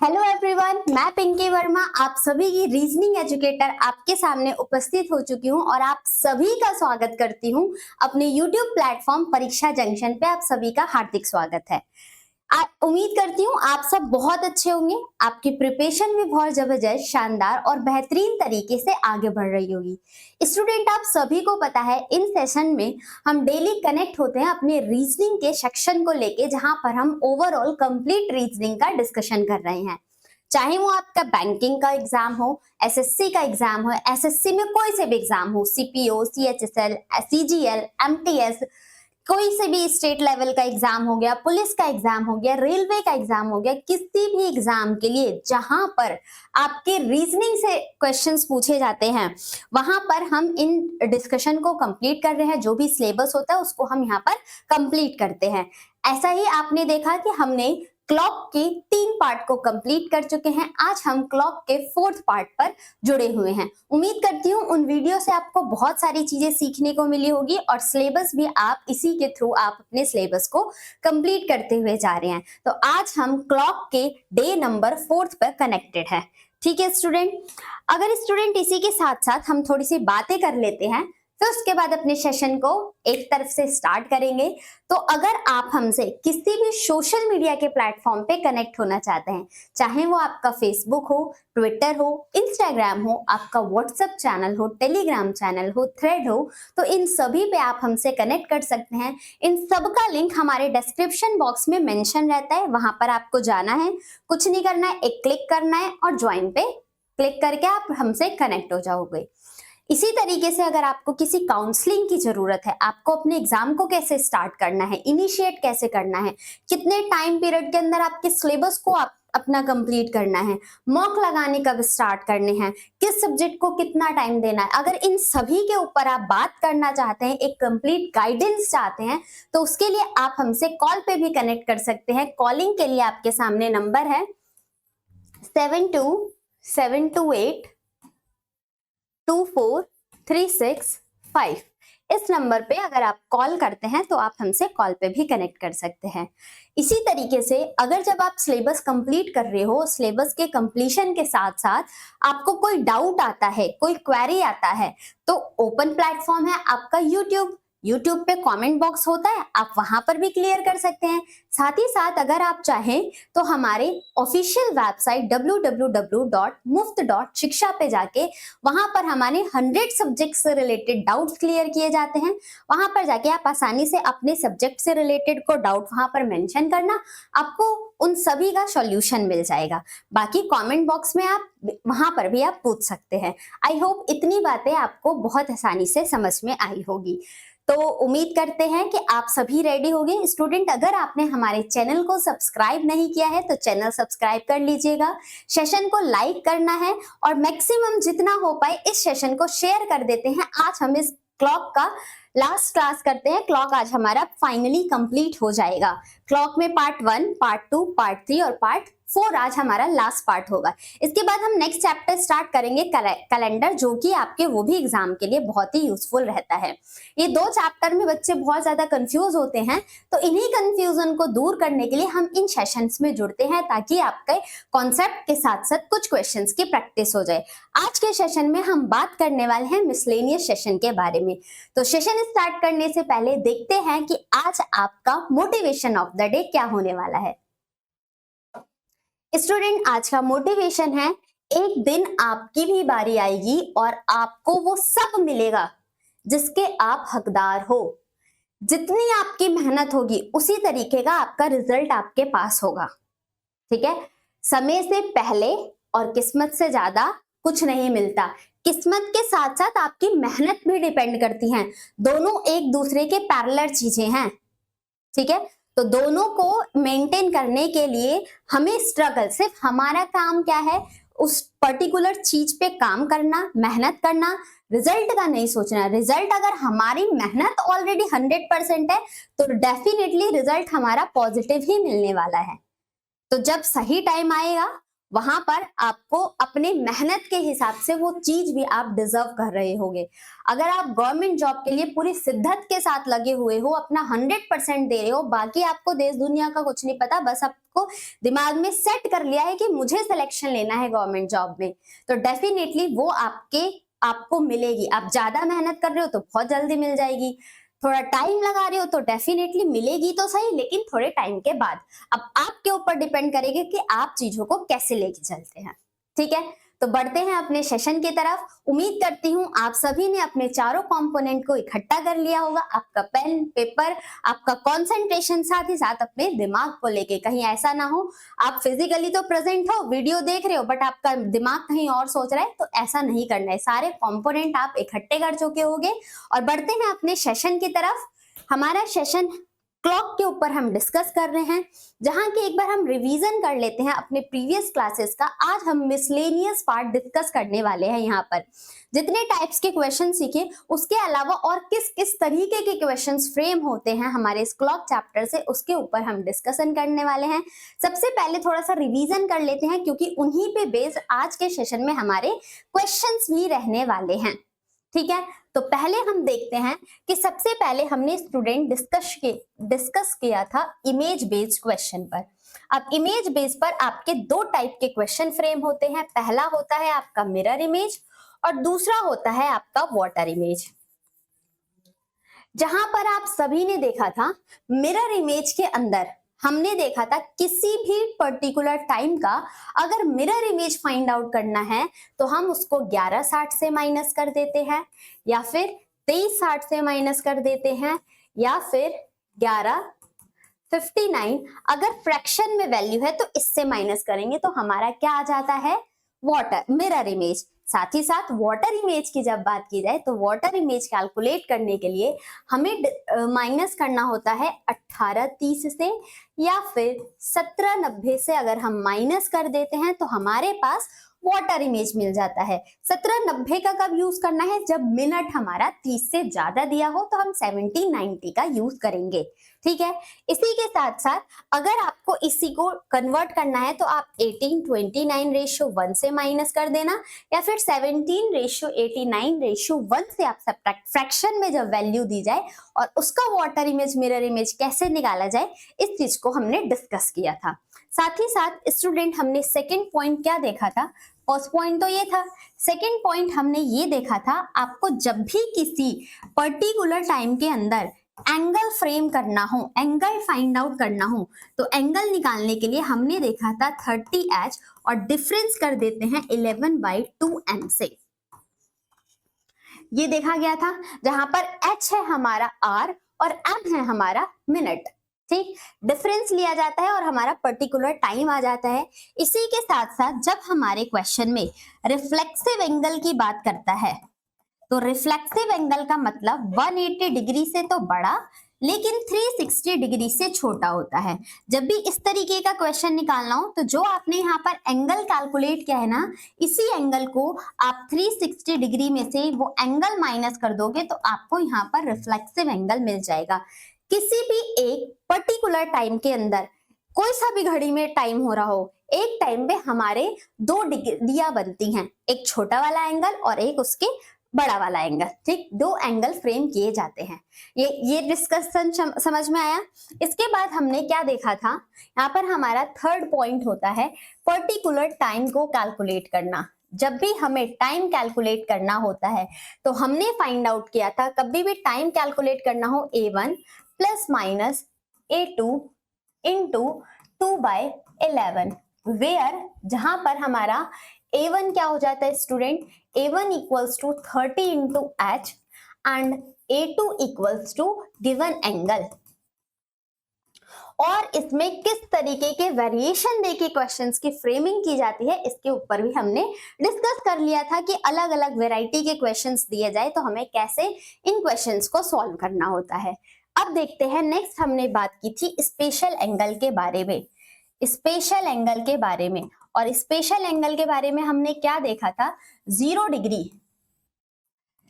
Hello everyone, मैं पिंकी वर्मा आप सभी की रीजनिंग एजुकेटर आपके सामने उपस्थित हो चुकी हूं और आप सभी का स्वागत करती हूं अपने यूट्यूब प्लेटफॉर्म परीक्षा जंक्शन पे। आप सभी का हार्दिक स्वागत है। उम्मीद करती हूँ आप सब बहुत अच्छे होंगे, आपकी प्रिपरेशन भी बहुत जबरदस्त, शानदार और बेहतरीन तरीके से आगे बढ़ रही होगी। स्टूडेंट, आप सभी को पता है इन सेशन में हम डेली कनेक्ट होते हैं अपने रीजनिंग के सेक्शन को लेके, जहां पर हम ओवरऑल कंप्लीट रीजनिंग का डिस्कशन कर रहे हैं। चाहे वो आपका बैंकिंग का एग्जाम हो, एसएससी का एग्जाम हो, एसएससी में कोई से भी एग्जाम हो, सीपीओ, सीएचएसएल, सीजीएल, एमटीएस, कोई से भी स्टेट लेवल का एग्जाम हो गया, पुलिस का एग्जाम हो गया, रेलवे का एग्जाम हो गया, किसी भी एग्जाम के लिए जहां पर आपके रीजनिंग से क्वेश्चंस पूछे जाते हैं, वहां पर हम इन डिस्कशन को कंप्लीट कर रहे हैं। जो भी सिलेबस होता है उसको हम यहाँ पर कंप्लीट करते हैं। ऐसा ही आपने देखा कि हमने क्लॉक के 3 पार्ट को कंप्लीट कर चुके हैं। आज हम क्लॉक के 4th पार्ट पर जुड़े हुए हैं। उम्मीद करती हूँ उन वीडियो से आपको बहुत सारी चीजें सीखने को मिली होगी और सिलेबस भी आप इसी के थ्रू आप अपने सिलेबस को कंप्लीट करते हुए जा रहे हैं। तो आज हम क्लॉक के डे नंबर 4th पर कनेक्टेड है। ठीक है स्टूडेंट, अगर स्टूडेंट इसी के साथ साथ हम थोड़ी सी बातें कर लेते हैं, फिर उसके बाद अपने सेशन को एक तरफ से स्टार्ट करेंगे। तो अगर आप हमसे किसी भी सोशल मीडिया के प्लेटफॉर्म पे कनेक्ट होना चाहते हैं, चाहे वो आपका फेसबुक हो, ट्विटर हो, इंस्टाग्राम हो, आपका व्हाट्सएप चैनल हो, टेलीग्राम चैनल हो, थ्रेड हो, तो इन सभी पे आप हमसे कनेक्ट कर सकते हैं। इन सब का लिंक हमारे डिस्क्रिप्शन बॉक्स में मेंशन रहता है, वहां पर आपको जाना है, कुछ नहीं करना है, एक क्लिक करना है और ज्वाइन पे क्लिक करके आप हमसे कनेक्ट हो जाओगे। इसी तरीके से अगर आपको किसी काउंसलिंग की जरूरत है, आपको अपने एग्जाम को कैसे स्टार्ट करना है, इनिशिएट कैसे करना है, कितने टाइम पीरियड के अंदर आपके सिलेबस को आप अपना कंप्लीट करना है, मॉक लगाने कब स्टार्ट करने हैं, किस सब्जेक्ट को कितना टाइम देना है, अगर इन सभी के ऊपर आप बात करना चाहते हैं, एक कंप्लीट गाइडेंस चाहते हैं, तो उसके लिए आप हमसे कॉल पे भी कनेक्ट कर सकते हैं। कॉलिंग के लिए आपके सामने नंबर है 7272824365। इस नंबर पे अगर आप कॉल करते हैं तो आप हमसे कॉल पे भी कनेक्ट कर सकते हैं। इसी तरीके से अगर जब आप सिलेबस कंप्लीट कर रहे हो, सिलेबस के कंप्लीशन के साथ साथ आपको कोई डाउट आता है, कोई क्वेरी आता है, तो ओपन प्लेटफॉर्म है आपका यूट्यूब पे कमेंट बॉक्स होता है, आप वहां पर भी क्लियर कर सकते हैं। साथ ही साथ अगर आप चाहें तो हमारे ऑफिशियल वेबसाइट www.muft.shiksha पे जाके वहां पर हमारे 100 सब्जेक्ट से रिलेटेड डाउट्स क्लियर किए जाते हैं। वहां पर जाके आप आसानी से अपने सब्जेक्ट से रिलेटेड को डाउट वहां पर मेंशन करना, आपको उन सभी का सॉल्यूशन मिल जाएगा। बाकी कमेंट बॉक्स में आप वहां पर भी आप पूछ सकते हैं। आई होप इतनी बातें आपको बहुत आसानी से समझ में आई होगी। तो उम्मीद करते हैं कि आप सभी रेडी हो गए। स्टूडेंट, अगर आपने हमारे चैनल को सब्सक्राइब नहीं किया है तो चैनल सब्सक्राइब कर लीजिएगा, सेशन को लाइक करना है और मैक्सिमम जितना हो पाए इस सेशन को शेयर कर देते हैं। आज हम इस क्लॉक का लास्ट क्लास करते हैं। क्लॉक आज हमारा फाइनली कंप्लीट हो जाएगा। क्लॉक में पार्ट 1, पार्ट 2, पार्ट 3 और पार्ट 4 आज हमारा लास्ट पार्ट होगा। इसके बाद हम नेक्स्ट चैप्टर स्टार्ट करेंगे कैलेंडर, जो कि आपके वो भी एग्जाम के लिए बहुत ही यूजफुल रहता है। ये 2 चैप्टर में बच्चे बहुत ज्यादा कंफ्यूज होते हैं, तो इन्हीं कंफ्यूजन को दूर करने के लिए हम इन सेशंस में जुड़ते हैं, ताकि आपके कॉन्सेप्ट के साथ साथ कुछ क्वेश्चंस की प्रैक्टिस हो जाए। आज के सेशन में हम बात करने वाले हैं मिसलेनियस सेशन के बारे में। तो सेशन स्टार्ट करने से पहले देखते हैं कि आज आपका मोटिवेशन ऑफ द डे क्या होने वाला है। स्टूडेंट, आज का मोटिवेशन है, एक दिन आपकी भी बारी आएगी और आपको वो सब मिलेगा जिसके आप हकदार हो। जितनी आपकी मेहनत होगी उसी तरीके का आपका रिजल्ट आपके पास होगा। ठीक है, समय से पहले और किस्मत से ज्यादा कुछ नहीं मिलता। किस्मत के साथ साथ आपकी मेहनत भी डिपेंड करती हैं। दोनों एक दूसरे के पैरेलल चीजें हैं। ठीक है, तो दोनों को मेंटेन करने के लिए हमें स्ट्रगल, सिर्फ हमारा काम क्या है, उस पर्टिकुलर चीज पे काम करना, मेहनत करना, रिजल्ट का नहीं सोचना। रिजल्ट अगर हमारी मेहनत ऑलरेडी 100% है तो डेफिनेटली रिजल्ट हमारा पॉजिटिव ही मिलने वाला है। तो जब सही टाइम आएगा वहां पर आपको अपने मेहनत के हिसाब से वो चीज भी आप डिजर्व कर रहे होगे। अगर आप गवर्नमेंट जॉब के लिए पूरी शिद्दत के साथ लगे हुए हो, अपना 100% दे रहे हो, बाकी आपको देश दुनिया का कुछ नहीं पता, बस आपको आपको दिमाग में सेट कर लिया है कि मुझे सिलेक्शन लेना है गवर्नमेंट जॉब में, तो डेफिनेटली वो आपको मिलेगी। आप ज्यादा मेहनत कर रहे हो तो बहुत जल्दी मिल जाएगी, थोड़ा टाइम लगा रहे हो तो डेफिनेटली मिलेगी तो सही, लेकिन थोड़े टाइम के बाद। अब आपके ऊपर डिपेंड करेगा कि आप चीजों को कैसे लेके चलते हैं। ठीक है, तो बढ़ते हैं अपने सेशन की तरफ। उम्मीद करती हूँ आप सभी ने अपने चारों कंपोनेंट को इकट्ठा कर लिया होगा। आपका पेन, पेपर, आपका कंसंट्रेशन, साथ ही साथ अपने दिमाग को लेके। कहीं ऐसा ना हो आप फिजिकली तो प्रेजेंट हो, वीडियो देख रहे हो, बट आपका दिमाग कहीं और सोच रहा है, तो ऐसा नहीं करना है। सारे कंपोनेंट आप इकट्ठे कर चुके होंगे और बढ़ते हैं अपने सेशन की तरफ। हमारा सेशन क्लॉक के ऊपर हम डिस्कस कर रहे हैं, जहां की एक बार हम रिवीजन कर लेते हैं अपने प्रीवियस क्लासेस का। आज हम मिसलेनियस पार्ट डिस्कस करने वाले हैं। यहाँ पर जितने टाइप्स के क्वेश्चन सीखे, उसके अलावा और किस किस तरीके के क्वेश्चंस फ्रेम होते हैं हमारे इस क्लॉक चैप्टर से, उसके ऊपर हम डिस्कशन करने वाले हैं। सबसे पहले थोड़ा सा रिवीजन कर लेते हैं, क्योंकि उन्हीं पे बेस्ड आज के सेशन में हमारे क्वेश्चंस भी रहने वाले हैं। ठीक है, तो पहले हम देखते हैं कि सबसे पहले हमने स्टूडेंट डिस्कस किया था इमेज बेस्ड क्वेश्चन पर। अब इमेज बेस पर आपके दो टाइप के क्वेश्चन फ्रेम होते हैं। पहला होता है आपका मिरर इमेज और दूसरा होता है आपका वाटर इमेज। जहां पर आप सभी ने देखा था मिरर इमेज के अंदर हमने देखा था किसी भी पर्टिकुलर टाइम का अगर मिरर इमेज फाइंड आउट करना है तो हम उसको 1160 से माइनस कर देते हैं, या फिर 2360 से माइनस कर देते हैं, या फिर 1159 अगर फ्रैक्शन में वैल्यू है तो इससे माइनस करेंगे, तो हमारा क्या आ जाता है, वाटर मिरर इमेज। साथ ही साथ वाटर इमेज की जब बात की जाए तो वाटर इमेज कैलकुलेट करने के लिए हमें माइनस करना होता है 1830 से, या फिर 1790 से अगर हम माइनस कर देते हैं तो हमारे पास वाटर इमेज मिल जाता है। 1790 का कब यूज करना है, जब मिनट हमारा 30 से ज्यादा दिया हो तो हम 1790 का यूज करेंगे। ठीक है, इसी के साथ साथ अगर आपको इसी को कन्वर्ट करना है तो आप 18:29 से माइनस कर देना, या फिर 17:89 से आप सब्ट्रैक्ट, फ्रैक्शन में जब वैल्यू दी जाए और उसका वाटर इमेज मिरर इमेज कैसे निकाला जाए, इस चीज को हमने डिस्कस किया था। साथ ही साथ स्टूडेंट हमने सेकेंड पॉइंट क्या देखा था, फर्स्ट पॉइंट तो ये था, सेकेंड पॉइंट हमने ये देखा था आपको जब भी किसी पर्टिकुलर टाइम के अंदर एंगल फ्रेम करना हो, एंगल फाइंड आउट करना हो, तो एंगल निकालने के लिए हमने देखा था 30h और डिफरेंस कर देते हैं 11/2m से। ये देखा गया था, जहां पर h है हमारा r और m है हमारा मिनट। ठीक, डिफरेंस लिया जाता है और हमारा पर्टिकुलर टाइम आ जाता है। इसी के साथ साथ जब हमारे क्वेश्चन में रिफ्लेक्सिव एंगल की बात करता है, तो रिफ्लेक्सिव एंगल का मतलब 180 डिग्री से तो बड़ा लेकिन 360 डिग्री से छोटा होता है। जब भी इस तरीके का क्वेश्चन निकालना हो तो जो आपने यहाँ पर एंगल कैलकुलेट किया है ना, इसी एंगल को आप 360 डिग्री में से वो एंगल माइनस कर दोगे तो आपको यहाँ पर रिफ्लेक्सिव एंगल मिल जाएगा। किसी भी एक पर्टिकुलर टाइम के अंदर, कोई सा भी घड़ी में टाइम हो रहा हो, एक टाइम पे हमारे दो डिग्रियां बनती हैं, एक छोटा वाला एंगल और एक उसके बड़ा वाला एंगल। ठीक, दो एंगल फ्रेम किए जाते हैं। ये डिस्कशन समझ में आया। इसके बाद हमने क्या देखा था, यहाँ पर हमारा थर्ड पॉइंट होता है पर्टिकुलर टाइम को कैलकुलेट करना। जब भी हमें टाइम कैलकुलेट करना होता है तो हमने फाइंड आउट किया था, कभी भी टाइम कैलकुलेट करना हो a1 plus minus a2 into 2/11, where जहां पर हमारा a1 क्या हो जाता है student, a1 equals to 30 into h and a2 equals to given angle. और इसमें किस तरीके के वेरिएशन देके क्वेश्चंस की फ्रेमिंग की जाती है, इसके ऊपर भी हमने डिस्कस कर लिया था कि अलग अलग वैरायटी के क्वेश्चंस दिए जाए तो हमें कैसे इन क्वेश्चंस को सॉल्व करना होता है। अब देखते हैं नेक्स्ट, हमने बात की थी स्पेशल एंगल के बारे में। स्पेशल एंगल के बारे में, और स्पेशल एंगल के बारे में हमने क्या देखा था, 0 डिग्री।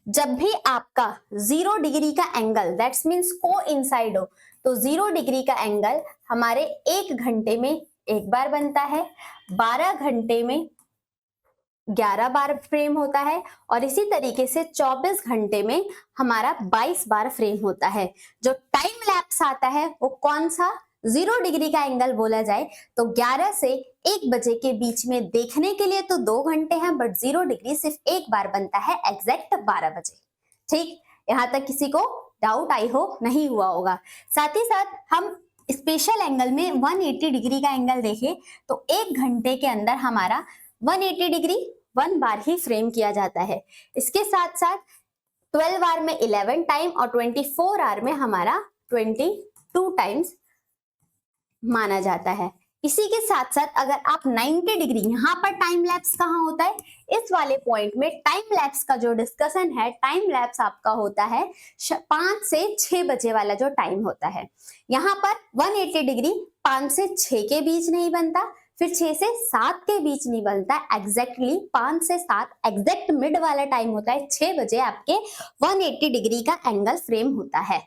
जब भी आपका 0 डिग्री का एंगल दैट्स मींस कोइंसाइड हो, तो 0 डिग्री का एंगल हमारे 1 घंटे में एक बार बनता है, 12 घंटे में 11 बार फ्रेम होता है, और इसी तरीके से 24 घंटे में हमारा 22 बार फ्रेम होता है। जो टाइम लैप्स आता है वो कौन सा, 0 डिग्री का एंगल बोला जाए तो 11 से 1 बजे के बीच में देखने के लिए तो 2 घंटे हैं, बट 0 डिग्री सिर्फ एक बार बनता है एग्जैक्ट 12 बजे। ठीक, यहां तक किसी को डाउट आई हो नहीं हुआ होगा। साथ ही साथ हम स्पेशल एंगल में 180 डिग्री का एंगल देखें तो 1 घंटे के अंदर हमारा 180 डिग्री 1 बार ही फ्रेम किया जाता है। इसके साथ साथ 12 आवर में 11 टाइम और 24 आवर में हमारा 22 टाइम्स माना जाता है। इसी के साथ साथ अगर आप 90 डिग्री, यहाँ पर टाइम लैप्स कहाँ होता है, इस वाले पॉइंट में टाइम लैप्स का जो डिस्कशन है, टाइम लैप्स आपका होता है 5 से 6 बजे वाला जो टाइम होता है। यहाँ पर 180 डिग्री 5 से 6 के बीच नहीं बनता, फिर 6 से 7 के बीच नहीं बनता, एग्जैक्टली 5 से 7 एग्जैक्ट मिड वाला टाइम होता है। 6 बजे आपके 180 डिग्री का एंगल फ्रेम होता है।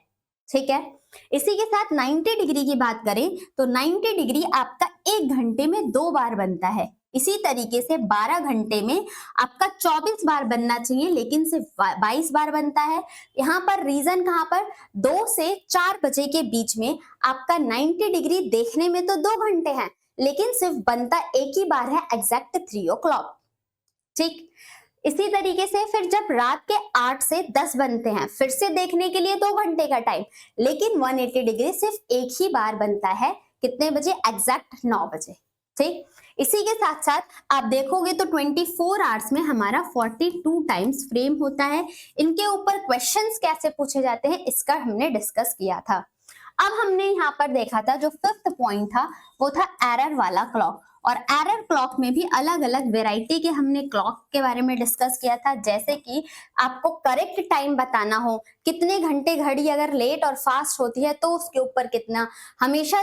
ठीक है, इसी के साथ 90 डिग्री की बात करें तो 90 डिग्री आपका 1 घंटे में 2 बार बनता है। इसी तरीके से 12 घंटे में आपका 24 बार बनना चाहिए, लेकिन सिर्फ 22 बार बनता है। यहाँ पर रीजन कहाँ पर, 2 से 4 बजे के बीच में आपका 90 डिग्री देखने में तो 2 घंटे हैं, लेकिन सिर्फ बनता एक ही बार है, एग्जैक्ट 3 o'clock। ठीक, इसी तरीके से फिर जब रात के 8 से 10 बनते हैं, फिर से देखने के लिए 2 घंटे का टाइम, लेकिन 180 डिग्री सिर्फ एक ही बार बनता है, कितने बजे, एग्जैक्ट 9 बजे। ठीक, इसी के साथ साथ आप देखोगे तो 24 आवर्स में हमारा 42 टाइम्स फ्रेम होता है। इनके ऊपर क्वेश्चंस कैसे पूछे जाते हैं इसका हमने डिस्कस किया था। अब हमने यहाँ पर देखा था जो 5th पॉइंट था वो था एरर वाला क्लॉक, और एरर क्लॉक में भी अलग अलग वेराइटी के हमने क्लॉक के बारे में डिस्कस किया था। जैसे कि आपको करेक्ट टाइम बताना हो, कितने घंटे घड़ी अगर लेट और फास्ट होती है तो उसके ऊपर कितना, हमेशा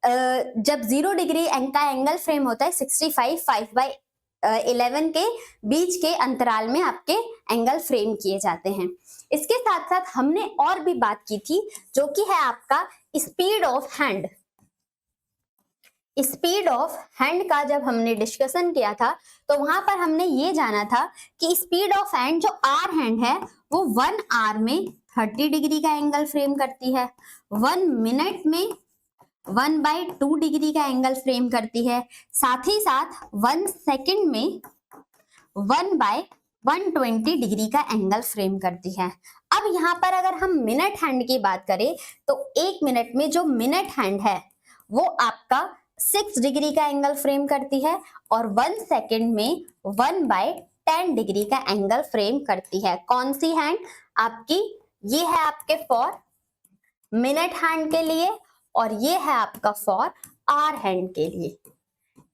जब 0 डिग्री का एंगल फ्रेम होता है 65 5/11 के बीच के अंतराल में आपके एंगल फ्रेम किए जाते हैं। इसके साथ साथ हमने और भी बात की थी जो कि है आपका speed of hand. Speed of hand का जब हमने डिस्कशन किया था तो वहां पर हमने ये जाना था कि स्पीड ऑफ हैंड जो आर हैंड है वो 1 आवर में 30 डिग्री का एंगल फ्रेम करती है, 1 मिनट में 1/2 डिग्री का एंगल फ्रेम करती है, साथ ही साथ 1 सेकंड में 1/120 डिग्री का एंगल फ्रेम करती है। अब यहाँ पर अगर हम मिनट हैंड की बात करें तो 1 मिनट में जो मिनट हैंड है वो आपका 6 डिग्री का एंगल फ्रेम करती है, और 1 सेकंड में 1/10 डिग्री का एंगल फ्रेम करती है। कौन सी हैंड आपकी, ये है आपके फॉर मिनट हैंड के लिए, और ये है आपका फॉर आर हैंड के लिए।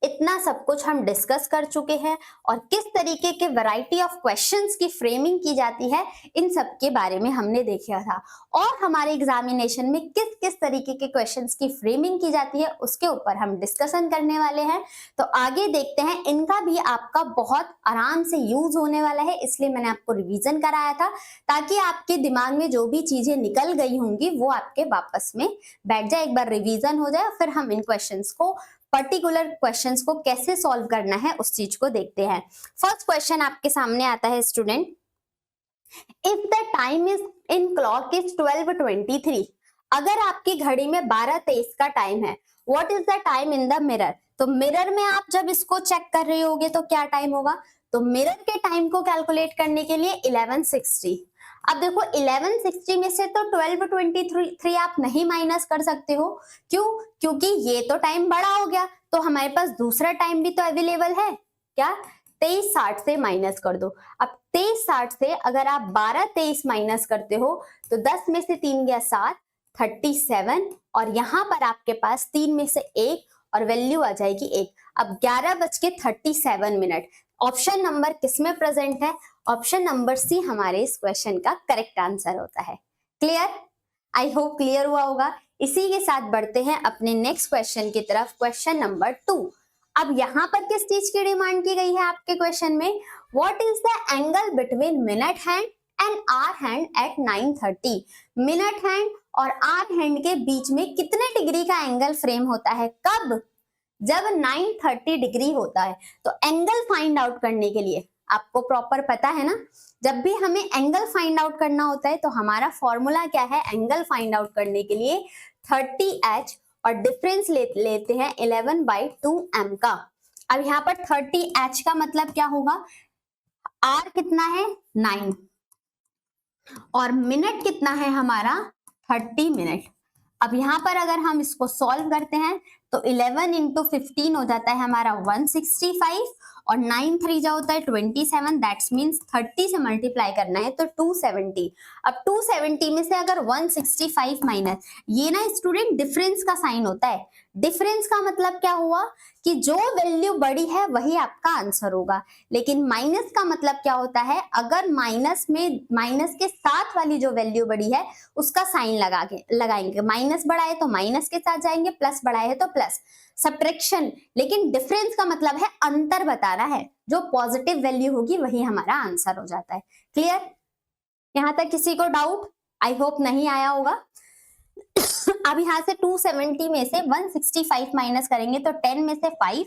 इतना सब कुछ हम डिस्कस कर चुके हैं, और किस तरीके के वैरायटी ऑफ क्वेश्चंस की फ्रेमिंग की जाती है इन सब के बारे में हमने देखा था, और हमारे एग्जामिनेशन में किस किस तरीके के क्वेश्चंस की फ्रेमिंग की जाती है उसके ऊपर हम डिस्कशन करने वाले हैं। तो आगे देखते हैं, इनका भी आपका बहुत आराम से यूज होने वाला है, इसलिए मैंने आपको रिवीजन कराया था ताकि आपके दिमाग में जो भी चीजें निकल गई होंगी वो आपके वापस में बैठ जाए, एक बार रिवीजन हो जाए, फिर हम इन क्वेश्चंस को, पर्टिकुलर क्वेश्चंस को कैसे सॉल्व करना है उस चीज को देखते हैं। फर्स्ट क्वेश्चन आपके सामने आता है student, if the time is in clock is 12:23, अगर आपकी घड़ी में 12:23 का टाइम है, what is the time in the mirror. तो मिरर में आप जब इसको चेक कर रहे होगे तो क्या टाइम होगा, तो मिरर के टाइम को कैलकुलेट करने के लिए 1160। अब देखो 1160 में से तो 12:23 आप नहीं माइनस कर सकते हो, क्यों, क्योंकि ये तो टाइम बड़ा हो गया, तो हमारे पास दूसरा टाइम भी तो अवेलेबल है, क्या, 23:60 से माइनस कर दो। अब 23:60 से अगर आप 12:23 माइनस करते हो तो 10 में से 3 गया 7, 37, और यहाँ पर आपके पास 3 में से 1 और वैल्यू आ जाएगी 1। अब 11:37। ऑप्शन नंबर किसमें प्रेजेंट है, ऑप्शन नंबर सी हमारे इस क्वेश्चन का करेक्ट आंसर होता है। क्लियर, आई होप क्लियर हुआ होगा। इसी के साथ बढ़ते हैं अपने नेक्स्ट क्वेश्चन की तरफ, क्वेश्चन नंबर 2। अब यहाँ पर किस चीज की डिमांड की गई है आपके क्वेश्चन में, what is the angle between minute hand and hour hand at 9:30। Minute hand और आर हैंड के बीच में कितने डिग्री का एंगल फ्रेम होता है, कब, जब 9:30 डिग्री होता है। तो एंगल फाइंड आउट करने के लिए आपको प्रॉपर पता है ना, जब भी हमें एंगल फाइंड आउट करना होता है तो हमारा फॉर्मूला क्या है एंगल फाइंड आउट करने के लिए, 30h और डिफरेंस लेते हैं 11/2m का। अब यहाँ पर 30h का मतलब क्या होगा, r कितना है 9 और मिनट कितना है हमारा 30 मिनट। अब यहाँ पर अगर हम इसको सॉल्व करते हैं तो 11 इंटू 15 हो जाता है हमारा 165 और 9 3 जा होता है 27, दैट्स मीन्स 30 से मल्टीप्लाई करना है तो 270। अब 270 में से अगर 165 माइनस, ये ना स्टूडेंट डिफरेंस का साइन होता है। डिफरेंस का मतलब क्या हुआ कि जो वैल्यू बड़ी है वही आपका आंसर होगा, लेकिन माइनस का मतलब क्या होता है, अगर माइनस में माइनस के साथ वाली जो वैल्यू बड़ी है उसका साइन लगाएंगे, माइनस बड़ा है तो माइनस के साथ जाएंगे, प्लस बड़ा है तो प्लस, सब्ट्रैक्शन। लेकिन डिफरेंस का मतलब है अंतर बताना है, जो पॉजिटिव वैल्यू होगी वही हमारा आंसर हो जाता है। क्लियर? यहां तक किसी को डाउट? आई होप नहीं आया होगा। अब यहां से 270 में से 165 माइनस करेंगे तो 10 में से 5,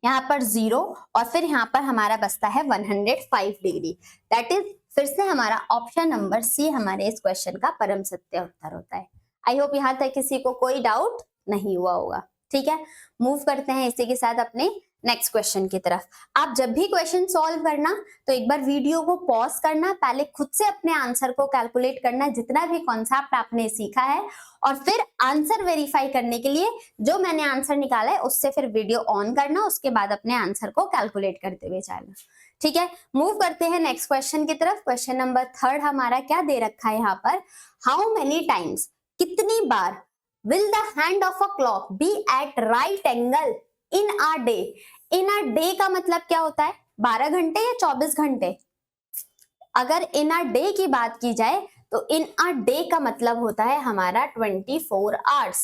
यहाँ पर 0 और फिर यहाँ पर हमारा बचता है 105 डिग्री। दैट इज फिर से हमारा ऑप्शन नंबर सी हमारे इस क्वेश्चन का परम सत्य उत्तर होता है। आई होप यहाँ तक किसी को कोई डाउट नहीं हुआ होगा। ठीक है, मूव करते हैं इसी के साथ अपने नेक्स्ट क्वेश्चन की तरफ। आप जब भी क्वेश्चन सॉल्व करना तो एक बार वीडियो को पॉज करना, पहले खुद से अपने आंसर को कैलकुलेट करना, जितना भी कॉन्सेप्ट आपने सीखा है, और फिर आंसर वेरीफाई करने के लिए जो मैंने आंसर निकाला है उससे फिर वीडियो ऑन करना, उसके बाद अपने आंसर को कैलकुलेट करते हुए जाना। ठीक है, मूव करते हैं नेक्स्ट क्वेश्चन की तरफ। क्वेश्चन नंबर 3 हमारा क्या दे रखा है यहाँ पर, हाउ मेनी टाइम्स, कितनी बार, will the hand of a clock be at right angle in a day. In a day का मतलब क्या होता है, 12 घंटे या 24 घंटे। अगर इन अ डे की बात की जाए तो इन अ डे का मतलब होता है हमारा 24 आवर्स।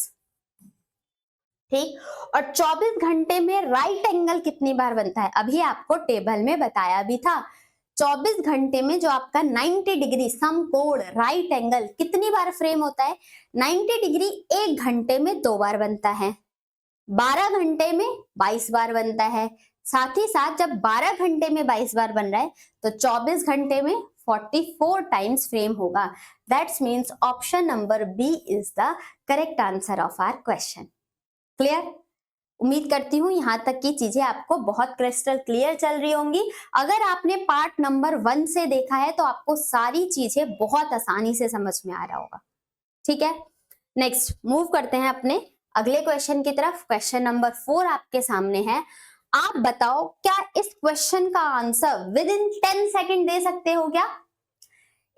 ठीक, और 24 घंटे में राइट एंगल कितनी बार बनता है, अभी आपको टेबल में बताया भी था। 24 घंटे में जो आपका 90 डिग्री समकोण राइट एंगल कितनी बार फ्रेम होता है, 90 डिग्री 1 घंटे में 2 बार बनता है, 12 घंटे में 22 बार बनता है। साथ ही साथ जब 12 घंटे में 22 बार बन रहा है तो 24 घंटे में 44 टाइम्स फ्रेम होगा। That's means option number B is the correct answer of our question. Clear? उम्मीद करती हूँ यहाँ तक की चीजें आपको बहुत क्रिस्टल क्लियर चल रही होंगी। अगर आपने पार्ट नंबर 1 से देखा है तो आपको सारी चीजें बहुत आसानी से समझ में आ रहा होगा। ठीक है, नेक्स्ट मूव करते हैं अपने अगले क्वेश्चन की तरफ। क्वेश्चन नंबर 4 आपके सामने है। आप बताओ क्या इस क्वेश्चन का आंसर विद इन 10 सेकेंड दे सकते हो क्या?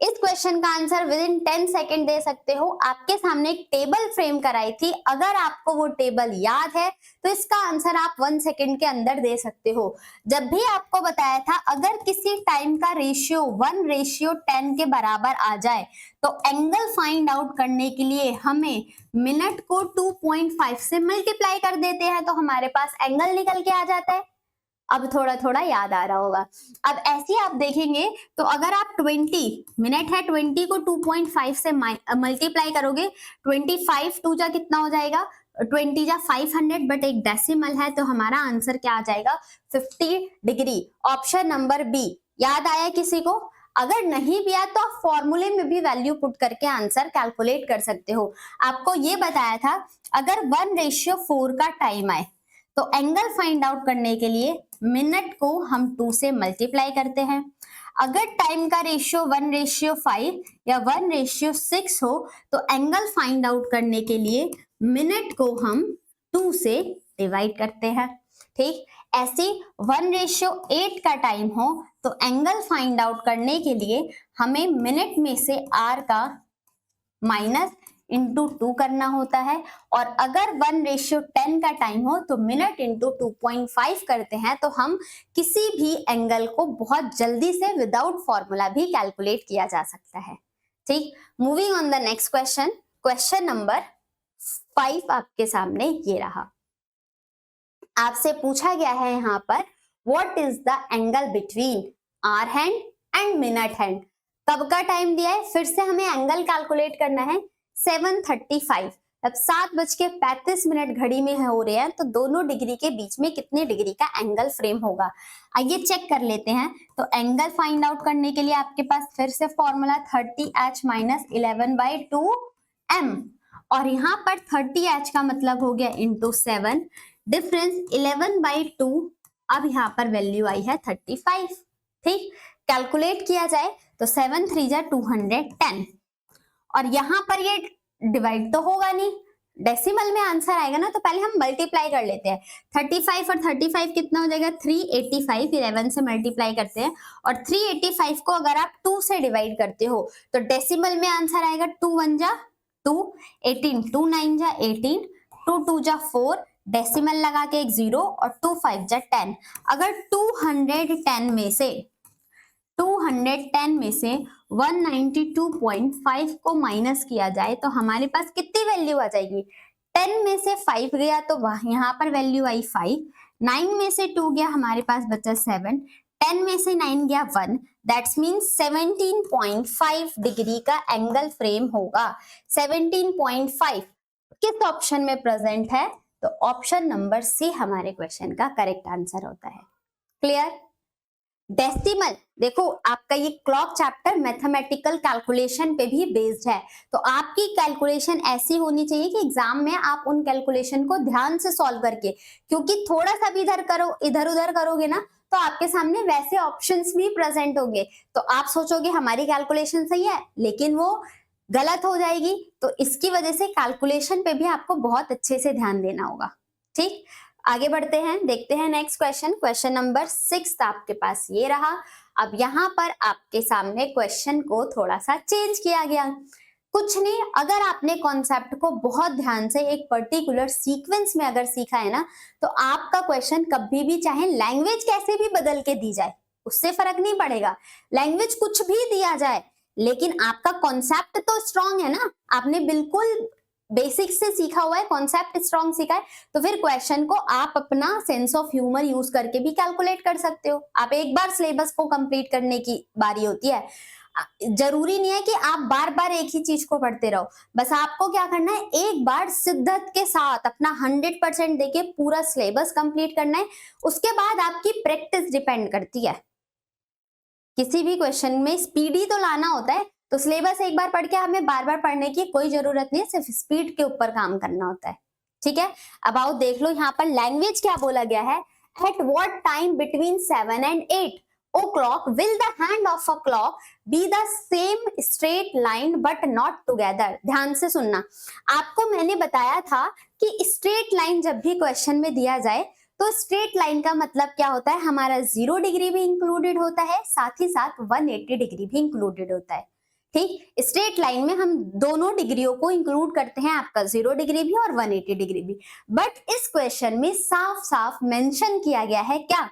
इस क्वेश्चन का आंसर विद इन 10 सेकेंड दे सकते हो। आपके सामने एक टेबल फ्रेम कराई थी, अगर आपको वो टेबल याद है तो इसका आंसर आप 1 सेकेंड के अंदर दे सकते हो। जब भी आपको बताया था अगर किसी टाइम का रेशियो 1:10 के बराबर आ जाए तो एंगल फाइंड आउट करने के लिए हमें मिनट को 2.5 से मल्टीप्लाई कर देते हैं तो हमारे पास एंगल निकल के आ जाता है। अब थोड़ा थोड़ा याद आ रहा होगा। अब ऐसे आप देखेंगे तो अगर आप 20 मिनट है, 20 को 2.5 से मल्टीप्लाई करोगे, 25 2 जा कितना हो जाएगा, 20 जा 500, बट एक डेसिमल है तो हमारा आंसर क्या आ जाएगा 50 डिग्री। Option number B. याद आया किसी को? अगर नहीं भी आया तो आप फॉर्मूले में भी वैल्यू पुट करके आंसर कैलकुलेट कर सकते हो। आपको ये बताया था अगर 1:4 का टाइम आए तो एंगल फाइंड आउट करने के लिए मिनट को हम 2 से मल्टीप्लाई करते हैं। अगर टाइम का रेशियो 1:5 या 1:6 हो तो एंगल फाइंड आउट करने के लिए मिनट को हम 2 से डिवाइड करते हैं। ठीक, ऐसे 1:8 का टाइम हो तो एंगल फाइंड आउट करने के लिए हमें मिनट में से r का माइनस इंटू 2 करना होता है, और अगर 1:10 का टाइम हो तो मिनट इंटू 2.5 करते हैं तो हम किसी भी एंगल को बहुत जल्दी से विदाउट फॉर्मूला भी कैलकुलेट किया जा सकता है। ठीक, moving on the next question. Question number 5 आपके सामने ये रहा। आपसे पूछा गया है यहाँ पर what is the angle between hour hand and minute hand. कब का टाइम दिया है, फिर से हमें एंगल कैलकुलेट करना है 7:35। अब 7:35 घड़ी में हो रहे हैं तो दोनों डिग्री के बीच में कितने डिग्री का एंगल फ्रेम होगा, आइए चेक कर लेते हैं। तो एंगल फाइंड आउट करने के लिए आपके पास फिर से फॉर्मूला 30h - 11/2m, और यहाँ पर 30h का मतलब हो गया इंटू 7, डिफरेंस 11/2। अब यहाँ पर वैल्यू आई है 35। ठीक, कैलकुलेट किया जाए तो 7 3 जा 210, और यहाँ पर ये डिवाइड तो होगा नहीं, डेसिमल में आंसर आएगा ना, तो पहले हम मल्टीप्लाई कर लेते हैं। 35 और 35 कितना हो जाएगा 385, 11 से मल्टीप्लाई करते हैं, और 385 को अगर आप 2 से डिवाइड करते हो तो डेसिमल में आंसर आएगा 2 1 जा 2, 18, 2 9 जा 18, 2 2 जा 4, डेसिमल लगा के एक 0, और 2 5 जा 10। अगर 210 में से 192.5 को माइनस किया जाए तो हमारे पास कितनी वैल्यू आ जाएगी? 10 में से 5 गया तो यहाँ पर वैल्यू आई 5, 9 में से 2 गया हमारे पास बचा 7, 10 में से 9 गया 1, दैट्स मीन 17.5 डिग्री का एंगल फ्रेम होगा। 17.5 किस ऑप्शन में प्रेजेंट है? तो ऑप्शन नंबर सी हमारे क्वेश्चन का करेक्ट आंसर होता है। क्लियर? डेसिमल, देखो आपका ये क्लॉक चैप्टर मैथमेटिकल कैलकुलेशन पे भी बेस्ड है, तो आपकी कैलकुलेशन ऐसी होनी चाहिए कि एग्जाम में आप उन कैलकुलेशन को ध्यान से सॉल्व करके, क्योंकि थोड़ा सा भी इधर उधर करोगे ना तो आपके सामने वैसे ऑप्शंस भी प्रेजेंट होंगे, तो आप सोचोगे हमारी कैलकुलेशन सही है, लेकिन वो गलत हो जाएगी। तो इसकी वजह से कैलकुलेशन पे भी आपको बहुत अच्छे से ध्यान देना होगा। ठीक, आगे बढ़ते हैं, देखते हैं नेक्स्ट क्वेश्चन। क्वेश्चन नंबर 6 आपके पास ये रहा। अब यहाँ पर आपके सामने क्वेश्चन को थोड़ा सा चेंज किया गया। कुछ नहीं, अगर आपने कॉन्सेप्ट को बहुत ध्यान से एक पर्टिकुलर सीक्वेंस में अगर सीखा है ना, तो आपका क्वेश्चन कभी भी चाहे लैंग्वेज कैसे भी बदल के दी जाए उससे फर्क नहीं पड़ेगा, लैंग्वेज कुछ भी दिया जाए, लेकिन आपका कॉन्सेप्ट तो स्ट्रांग है ना, आपने बिल्कुल बेसिक से सीखा हुआ है, कॉन्सेप्ट स्ट्रांग सीखा है, तो फिर क्वेश्चन को आप अपना सेंस ऑफ ह्यूमर यूज करके भी कैलकुलेट कर सकते हो। आप एक बार सिलेबस को कंप्लीट करने की बारी होती है, जरूरी नहीं है कि आप बार बार एक ही चीज को पढ़ते रहो, बस आपको क्या करना है, एक बार शिद्दत के साथ अपना 100% देके पूरा सिलेबस कंप्लीट करना है। उसके बाद आपकी प्रैक्टिस डिपेंड करती है, किसी भी क्वेश्चन में स्पीडी तो लाना होता है, तो सिलेबस एक बार पढ़ के हमें बार बार पढ़ने की कोई जरूरत नहीं है, सिर्फ स्पीड के ऊपर काम करना होता है। ठीक है, अब आओ देख लो यहाँ पर लैंग्वेज क्या बोला गया है। Eight what time between 7 and 8 o'clock will the hand of a clock be the same straight line but not together? ध्यान से सुनना, आपको मैंने बताया था कि स्ट्रेट लाइन जब भी क्वेश्चन में दिया जाए तो स्ट्रेट लाइन का मतलब क्या होता है, हमारा 0 डिग्री भी इंक्लूडेड होता है, साथ ही साथ 180 डिग्री भी इंक्लूडेड होता है। ठीक, स्ट्रेट लाइन में हम दोनों डिग्रियों को इंक्लूड करते हैं, आपका 0 डिग्री भी और 180 डिग्री भी। बट इस क्वेश्चन में साफ साफ मेंशन किया गया है, क्या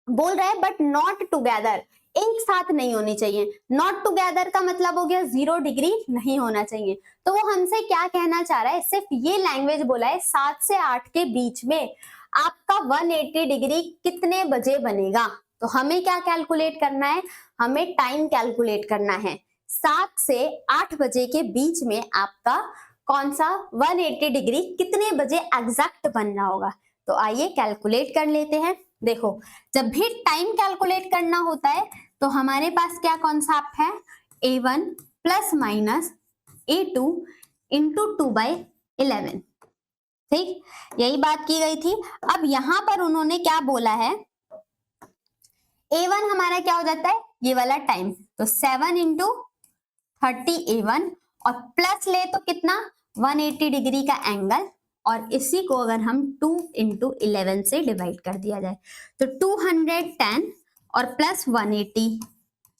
बोल रहा है, बट नॉट टुगेदर, एक साथ नहीं होनी चाहिए। नॉट टुगेदर का मतलब हो गया 0 डिग्री नहीं होना चाहिए। तो वो हमसे क्या कहना चाह रहा है, सिर्फ ये लैंग्वेज बोला है 7 से 8 के बीच में आपका 180 डिग्री कितने बजे बनेगा। तो हमें क्या कैलकुलेट करना है, हमें टाइम कैलकुलेट करना है। 7 से 8 बजे के बीच में आपका कौन सा 180 डिग्री कितने बजे एग्जैक्ट बनना होगा। तो आइए कैलकुलेट कर लेते हैं। देखो, जब भी टाइम कैलकुलेट करना होता है तो हमारे पास क्या कॉन्सेप्ट है, a1 plus minus a2 into 2/11। ठीक, यही बात की गई थी। अब यहां पर उन्होंने क्या बोला है, a1 हमारा क्या हो जाता है, ये वाला टाइम, तो 7 इंटू 30 a1, और प्लस ले तो कितना 180 डिग्री का एंगल, और इसी को अगर हम 2 इंटू 11 से डिवाइड कर दिया जाए तो 210 और प्लस 180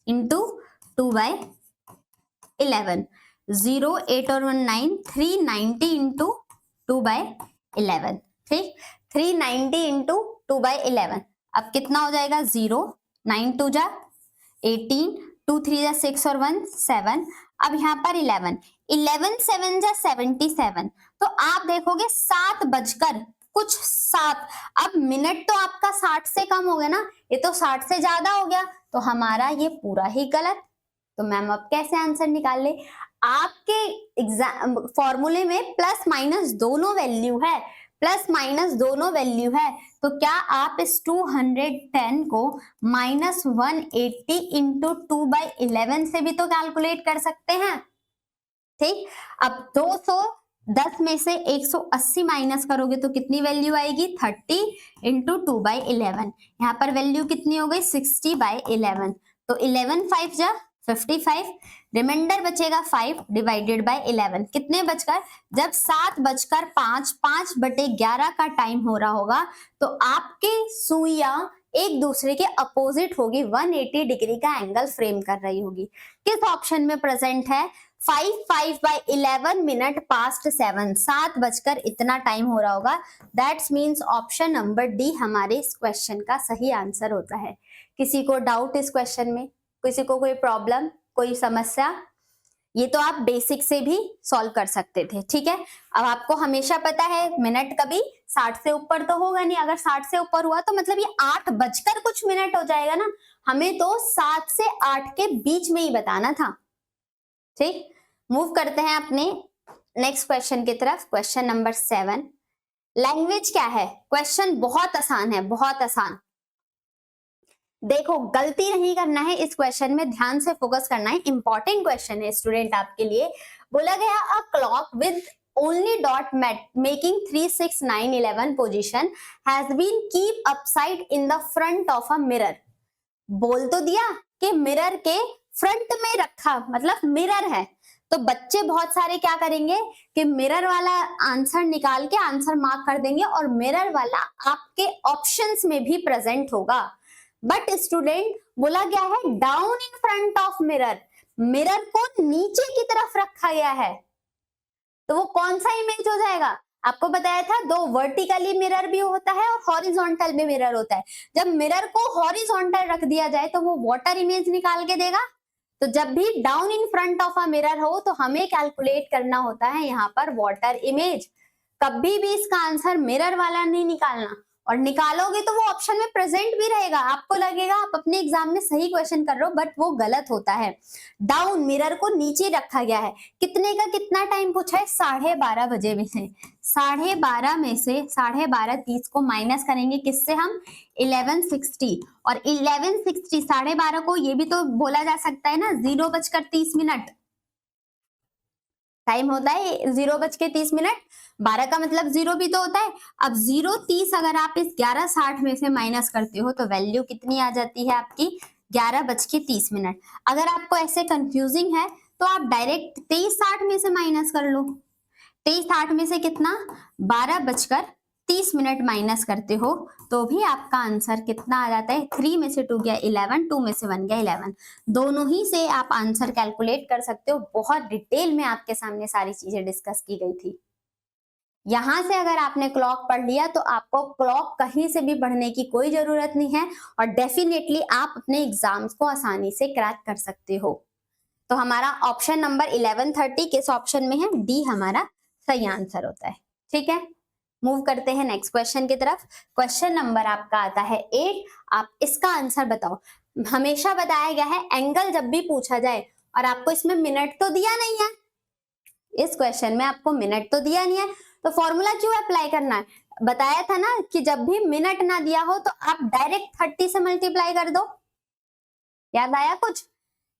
इंटू 2/11, 0 8 और 1 9, 390 इंटू 2/11। ठीक, 390 इंटू 2/11, अब कितना हो जाएगा 0, 9 2 जा 18, 2 3 जा 6 और 1 7, अब यहाँ पर 11 7 जा 77, तो आप देखोगे 7 बजकर कुछ 7, अब मिनट तो आपका 60 से कम हो गया ना, ये तो 60 से ज्यादा हो गया, तो हमारा ये पूरा ही गलत। तो मैम अब कैसे आंसर निकाल ले, आपके एग्जाम फॉर्मूले में प्लस माइनस दोनों वैल्यू है, प्लस माइनस दोनों वैल्यू है, तो क्या आप इस 210 को माइनस 180 इंटू 2/11 से भी तो कैलकुलेट कर सकते हैं। ठीक, अब 210 में से 180 माइनस करोगे तो कितनी वैल्यू आएगी 30 इंटू 2/11। यहाँ पर वैल्यू कितनी हो गई 60/11, तो 11 5 जा 55, रिमाइंडर बचेगा 5 डिवाइडेड बाय 11, कितने बचकर, जब 7:05 5/11 का टाइम हो रहा होगा तो आपकी सुइयां एक दूसरे के अपोजिट होगी, 180 डिग्री का एंगल फ्रेम कर रही होगी। किस ऑप्शन में प्रेजेंट है 5/11 मिनट पास्ट 7, 7 बजकर इतना टाइम हो रहा होगा। That's means option number D हमारे इस क्वेश्चन का सही आंसर होता है। किसी को डाउट इस क्वेश्चन में, किसी को कोई प्रॉब्लम, कोई समस्या? ये तो आप बेसिक से भी सॉल्व कर सकते थे, ठीक है। अब आपको हमेशा पता है मिनट कभी 60 से ऊपर तो होगा नहीं, अगर 60 से ऊपर हुआ तो मतलब ये 8 बजकर कुछ मिनट हो जाएगा ना, हमें तो 7 से 8 के बीच में ही बताना था, ठीक। मूव करते हैं अपने नेक्स्ट क्वेश्चन की तरफ। क्वेश्चन नंबर 7, लैंग्वेज क्या है? क्वेश्चन बहुत आसान है, बहुत आसान। देखो गलती नहीं करना है इस क्वेश्चन में, ध्यान से फोकस करना है, इंपॉर्टेंट क्वेश्चन है स्टूडेंट आपके लिए। बोला गया a clock with only dot making 3 6 9 11 position has been keep upside in the front of a mirror। बोल तो दिया कि मिरर के फ्रंट में रखा, मतलब मिरर है, तो बच्चे बहुत सारे क्या करेंगे कि मिरर वाला आंसर निकाल के आंसर मार्क कर देंगे और मिरर वाला आपके ऑप्शंस में भी प्रेजेंट होगा। बट स्टूडेंट बोला गया है down in front of mirror, mirror को नीचे की तरफ रखा गया है, तो वो कौन सा इमेज हो जाएगा? आपको बताया था दो वर्टिकली मिरर भी होता है और हॉरिजॉन्टल में मिरर होता है। जब मिरर को हॉरिजॉन्टल रख दिया जाए तो वो वाटर इमेज निकाल के देगा, तो जब भी down in front of a mirror हो तो हमें कैलकुलेट करना होता है यहाँ पर वाटर इमेज। कभी भी इसका आंसर मिरर वाला नहीं निकालना, और निकालोगे तो वो ऑप्शन में प्रेजेंट भी रहेगा, आपको लगेगा आप अपने एग्जाम में सही क्वेश्चन कर रहे हो, बट वो गलत होता है। डाउन, मिरर को नीचे रखा गया है। कितने का कितना टाइम पूछा है? 12:30 बजे में से 12:30 में से 12:30 को माइनस करेंगे किससे हम? 11:60, और 11:60 12:30 को ये भी तो बोला जा सकता है ना 0:30 टाइम होता है, 0:30, 12 का मतलब 0 भी तो होता है। अब 0:30 अगर आप इस 11:60 में से माइनस करते हो तो वैल्यू कितनी आ जाती है आपकी? 11:30। अगर आपको ऐसे कंफ्यूजिंग है तो आप डायरेक्ट 23:60 में से माइनस कर लो। 23:60 में से कितना? 12:30 माइनस करते हो तो भी आपका आंसर कितना आ जाता है? 3 में से 2 गया 11, 2 में से 1 गया 11। दोनों ही से आप आंसर कैलकुलेट कर सकते हो। बहुत डिटेल में आपके सामने सारी चीजें डिस्कस की गई थी। यहां से अगर आपने क्लॉक पढ़ लिया तो आपको क्लॉक कहीं से भी पढ़ने की कोई जरूरत नहीं है, और डेफिनेटली आप अपने एग्जाम्स को आसानी से क्रैक कर सकते हो। तो हमारा ऑप्शन नंबर 11:30 किस ऑप्शन में है? डी हमारा सही आंसर होता है, ठीक है। मूव करते हैं नेक्स्ट क्वेश्चन की तरफ। क्वेश्चन नंबर आपका आता है 8। आप इसका आंसर बताओ। हमेशा बताया गया है एंगल जब भी पूछा जाए, और आपको इसमें मिनट तो दिया नहीं है, इस क्वेश्चन में आपको मिनट तो दिया नहीं है, तो फॉर्मूला क्यों अप्लाई करना है? बताया था ना कि जब भी मिनट ना दिया हो तो आप डायरेक्ट 30 से मल्टीप्लाई कर दो। याद आया कुछ?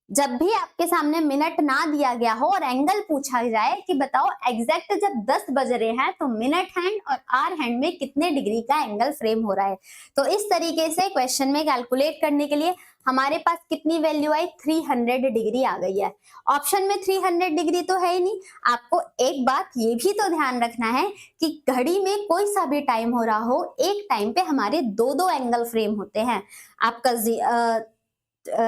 जब भी आपके सामने मिनट ना दिया गया हो और एंगल पूछा जाए कि बताओ एग्जैक्ट जब 10 बज रहे हैं तो मिनट हैंड और आवर हैंड में कितने डिग्री का एंगल फ्रेम हो रहा है, तो इस तरीके से क्वेश्चन में कैलकुलेट करने के लिए हमारे पास कितनी वैल्यू आई? 300 डिग्री आ गई है। ऑप्शन में 300 डिग्री तो है ही नहीं। आपको एक बात ये भी तो ध्यान रखना है कि घड़ी में कोई सा भी टाइम हो रहा हो, एक टाइम पे हमारे दो एंगल फ्रेम होते हैं।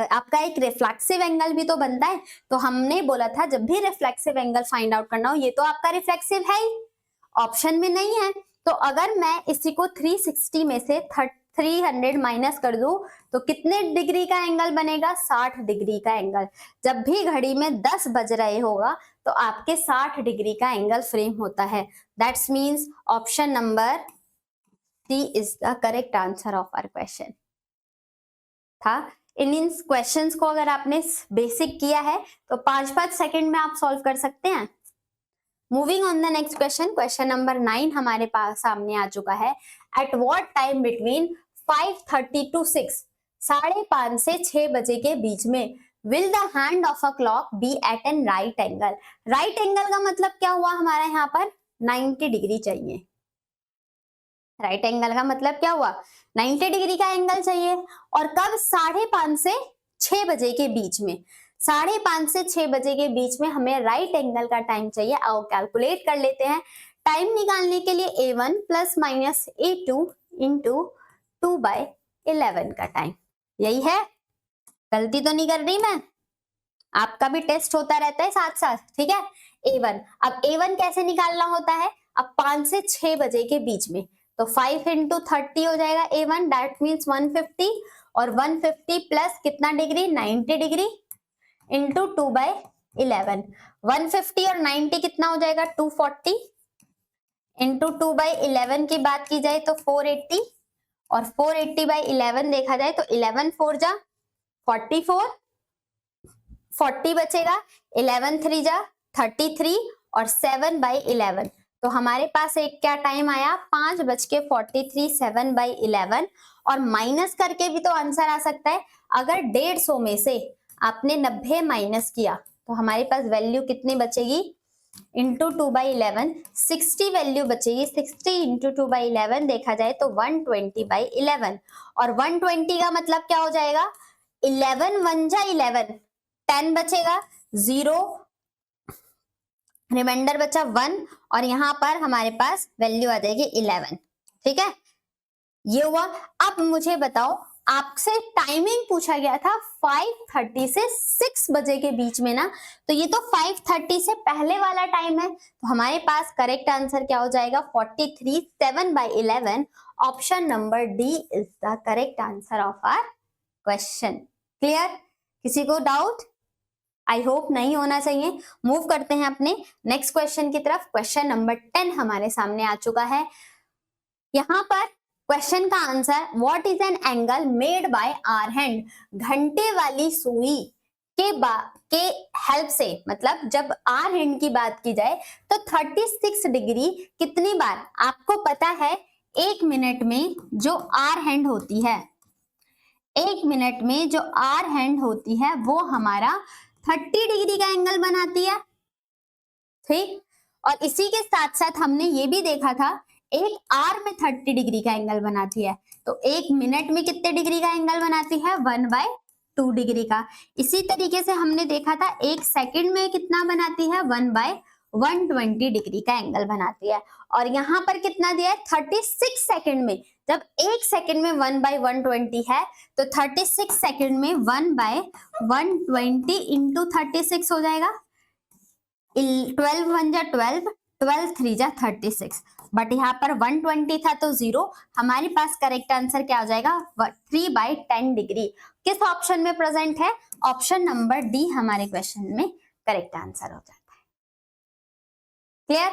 आपका एक रिफ्लेक्सिव एंगल भी तो बनता है, तो हमने बोला था जब भी रिफ्लेक्सिव एंगल फाइंड आउट करना हो, ये तो आपका रिफ्लेक्सिव है ही, ऑप्शन में नहीं है। तो अगर मैं इसी को 360 में से 300 माइनस कर दूं तो कितने डिग्री का एंगल बनेगा? 60 डिग्री का एंगल। जब भी घड़ी में 10 बज रहे होगा तो आपके 60 डिग्री का एंगल फ्रेम होता है। That's means option number C is the correct answer of our question था। इन क्वेश्चंस को अगर आपने बेसिक किया है तो 5-5 सेकंड में आप सॉल्व कर सकते हैं। Moving on the next question, question number 9 हमारे पास सामने आ चुका है। Eight what time between 5:30 to 6, 5:30 से 6 बजे के बीच में will the hand of a clock be at an right angle. Right angle का मतलब क्या हुआ हमारा यहाँ पर 90 डिग्री चाहिए। राइट एंगल का मतलब क्या हुआ 90 डिग्री का एंगल चाहिए। और कब 5:30 से 6 बजे के बीच में, 5:30 से 6 बजे के बीच में हमें राइट एंगल का टाइम चाहिए। आओ कैलकुलेट कर लेते हैं। टाइम निकालने के लिए A1 plus minus A2 into 2/11 का टाइम, यही है। गलती तो नहीं कर रही मैं, आपका भी टेस्ट होता रहता है साथ साथ, ठीक है। A1, अब A1 कैसे निकालना होता है, अब 5 से 6 बजे के बीच में, तो 5 इंटू 30 हो जाएगा A1, दैट मीन्स 150, और 150 प्लस कितना डिग्री 90 डिग्री इंटू 2/11। 150 और 90 कितना हो जाएगा 240 इंटू 2/11 की बात की जाए तो 480, और 480/11 देखा जाए तो 11 4 जा 44, 40 बचेगा, 11 3 जा 33, और 7/11, तो हमारे पास एक क्या टाइम आया 5:43, 7/11। और माइनस करके भी तो आंसर आ सकता है। अगर 150 में से आपने 90 माइनस किया तो हमारे पास वैल्यू कितनी बचेगी इंटू 2/11, 60 वैल्यू बचेगी। 60 इंटू 2/11 देखा जाए तो 120/11, और 120 का मतलब क्या हो जाएगा 11 1 जा 11, 10 बचेगा, 0 रिमाइंडर बचा 1, और यहां पर हमारे पास वैल्यू आ जाएगी 11, ठीक है। ये हुआ। अब मुझे बताओ, आपसे टाइमिंग पूछा गया था 5:30 से 6 बजे के बीच में ना, तो ये तो 5:30 से पहले वाला टाइम है, तो हमारे पास करेक्ट आंसर क्या हो जाएगा 43, 7/11। Option number D is the correct answer of our question. Clear? किसी को डाउट? आई होप नहीं होना चाहिए। मूव करते हैं अपने नेक्स्ट क्वेश्चन की तरफ। क्वेश्चन नंबर 10 हमारे सामने आ चुका है। यहां पर क्वेश्चन का answer, what is an angle made by hour hand. घंटे वाली सुई के हेल्प से, मतलब जब आवर हैंड की बात की जाए तो 36 डिग्री कितनी बार, आपको पता है 1 मिनट में जो आवर हैंड होती है, 1 मिनट में जो आवर हैंड होती है वो हमारा 30 डिग्री का एंगल बनाती है, ठीक। और इसी के साथ साथ हमने ये भी देखा था एक आवर में 30 डिग्री का एंगल बनाती है, तो 1 मिनट में कितने डिग्री का एंगल बनाती है 1/2 डिग्री का। इसी तरीके से हमने देखा था 1 सेकंड में कितना बनाती है 1/120 डिग्री का एंगल बनाती है। और यहाँ पर कितना दिया है 36 सेकंड में। जब 1 सेकंड में 1/120 है तो 36 सेकंड में 1/120 इंटू 36 हो जाएगा। 12 1 जा 12, 12 3 जा 36, बट यहाँ पर 120 था तो 0। हमारे पास करेक्ट आंसर क्या हो जाएगा 3/10 डिग्री। किस ऑप्शन में प्रेजेंट है? ऑप्शन नंबर डी हमारे क्वेश्चन में करेक्ट आंसर हो जाता है। Clear?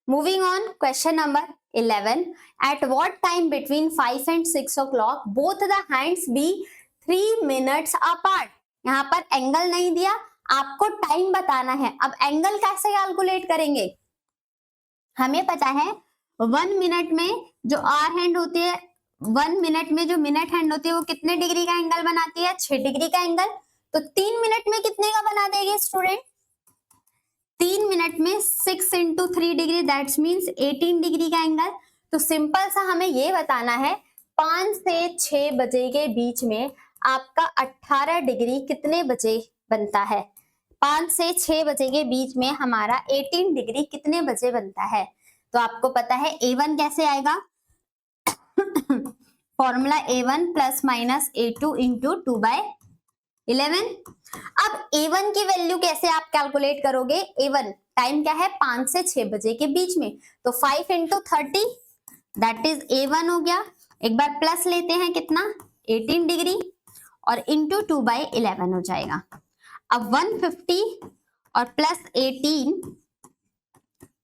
Moving on, question number 11, at what time between 5 and 6 o'clock both the hands be 3 minutes apart. यहाँ पर एंगल नहीं दिया, आपको टाइम बताना है। अब एंगल कैसे कैलकुलेट करेंगे? हमें पता है 1 मिनट में जो आवर हैंड होती है, 1 मिनट में जो मिनट हैंड होती है वो कितने डिग्री का एंगल बनाती है 6 डिग्री का एंगल। तो 3 मिनट में कितने का बना देंगे स्टूडेंट? 3 मिनट में 6 into 3 degree, that's means 18 degree का एंगल। तो सिंपल सा हमें ये बताना है 5 से 6 बजे के बीच में आपका 18 डिग्री कितने बजे बनता है। 5 से 6 बजे के बीच में हमारा 18 डिग्री कितने बजे बनता है। तो आपको पता है A1 कैसे आएगा formula A1 plus minus A2 into 2/11। अब A1 की वैल्यू कैसे आप कैलकुलेट करोगे? A1 टाइम क्या है 5 से 6 बजे के बीच में, तो 5 इंटू 30 दैट इज A1 हो गया। एक बार प्लस लेते हैं कितना 18 डिग्री और इंटू 2/11 हो जाएगा। अब 150 और plus 18